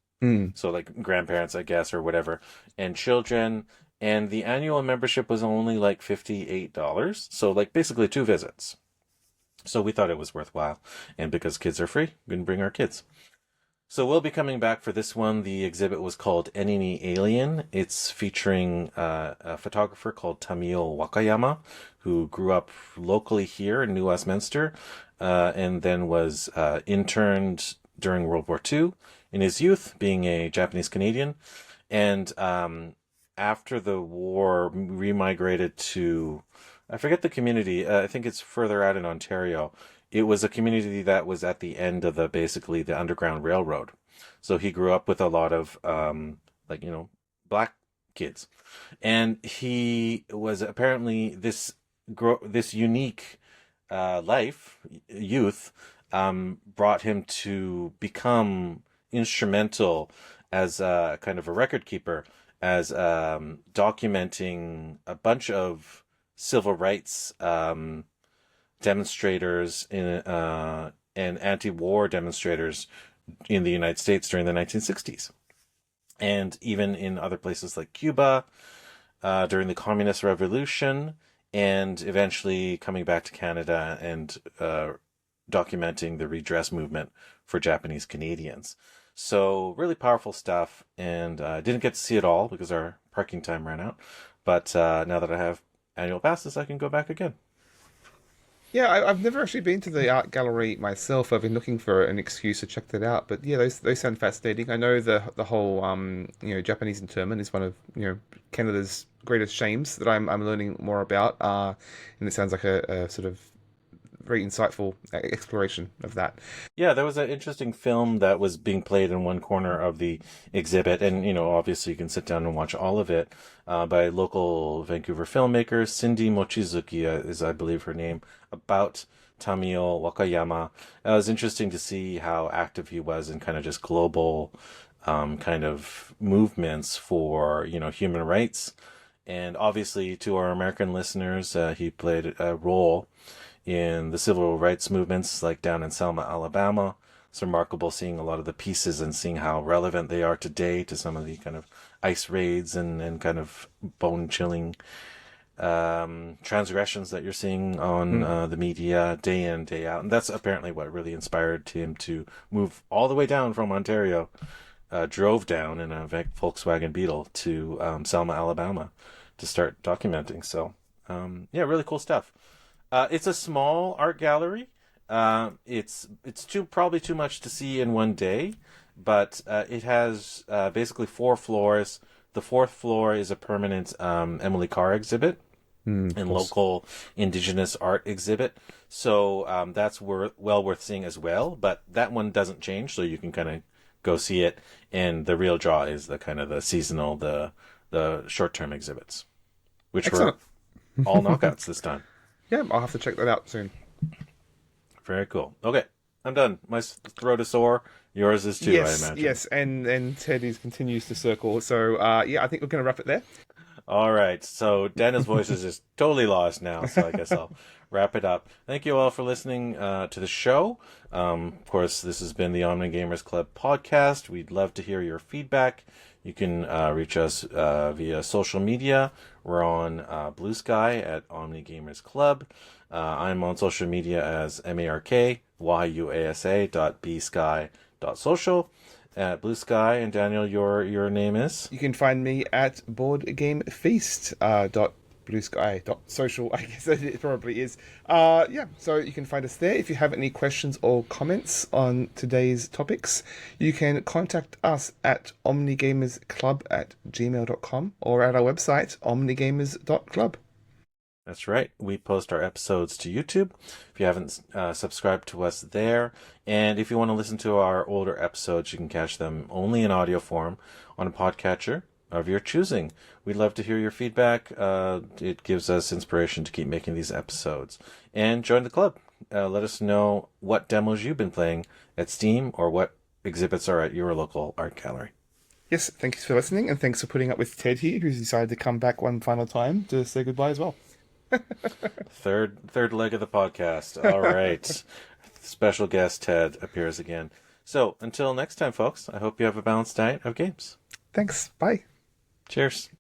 So like grandparents, I guess, or whatever, and children. And the annual membership was only like $58. So like basically 2 visits. So we thought it was worthwhile. And because kids are free, we can bring our kids. So we'll be coming back for this one. The exhibit was called Enemy Alien. It's featuring a photographer called Tamio Wakayama, who grew up locally here in New Westminster, and then was interned during World War II in his youth, being a Japanese Canadian. And after the war, remigrated to, I forget the community. I think it's further out in Ontario. It was a community that was at the end of basically the Underground Railroad. So he grew up with a lot of, black kids. And he was apparently this unique youth, brought him to become instrumental as a kind of a record keeper, as documenting a bunch of civil rights demonstrators and anti-war demonstrators in the United States during the 1960s, and even in other places like Cuba during the Communist Revolution, and eventually coming back to Canada and documenting the redress movement for Japanese Canadians. So really powerful stuff, and I didn't get to see it all because our parking time ran out. But now that I have annual passes, I can go back again. Yeah, I've never actually been to the art gallery myself. I've been looking for an excuse to check that out. But yeah, those sound fascinating. I know the whole Japanese internment is one of Canada's greatest shames that I'm learning more about. And it sounds like a sort of very insightful exploration of that. Yeah, there was an interesting film that was being played in one corner of the exhibit, and obviously you can sit down and watch all of it, by local Vancouver filmmakers. Cindy Mochizuki is, I believe, her name, about Tamio Wakayama. It was interesting to see how active he was in kind of just global kind of movements for human rights, and obviously to our American listeners, he played a role in the civil rights movements, like down in Selma, Alabama. It's remarkable seeing a lot of the pieces and seeing how relevant they are today to some of the kind of ice raids and kind of bone-chilling transgressions that you're seeing on the media day in, day out. And that's apparently what really inspired him to move all the way down from Ontario, drove down in a Volkswagen Beetle to Selma, Alabama to start documenting. So, really cool stuff. It's a small art gallery. It's probably too much to see in one day, but it has basically 4 floors. The 4th floor is a permanent Emily Carr exhibit and local Indigenous art exhibit. So that's well worth seeing as well. But that one doesn't change, so you can kind of go see it. And the real draw is the kind of the seasonal, the short-term exhibits, which Excellent. were all knockouts this time. Yeah, I'll have to check that out soon. Very cool. Okay, I'm done. My throat is sore. Yours is too, I Yes, imagine. yes, and Teddy's continues to circle. So yeah, I think we're going to wrap it there. All right. So Daniel's voice is just totally lost now. So I guess I'll wrap it up. Thank you all for listening to the show. Of course, this has been the Gamers Club podcast. We'd love to hear your feedback. You can reach us via social media. We're on Blue Sky at omnigamersclub. I'm on social media as markyuasa.bsky.social at Blue Sky. And Daniel, your name is? You can find me at boardgamefeast dot bluesky.social. I guess it probably is. Yeah, so you can find us there. If you have any questions or comments on today's topics, you can contact us at omnigamersclub@gmail.com or at our website, omnigamers.club. That's right. We post our episodes to YouTube. If you haven't subscribed to us there, and if you want to listen to our older episodes, you can catch them only in audio form on a podcatcher of your choosing. We'd love to hear your feedback. It gives us inspiration to keep making these episodes. And join the club. Let us know what demos you've been playing at Steam or what exhibits are at your local art gallery. Yes, thanks for listening, and thanks for putting up with Ted here, who's decided to come back one final time to say goodbye as well. Third leg of the podcast. All right. Special guest Ted appears again. So until next time, folks, I hope you have a balanced diet of games. Thanks. Bye. Cheers.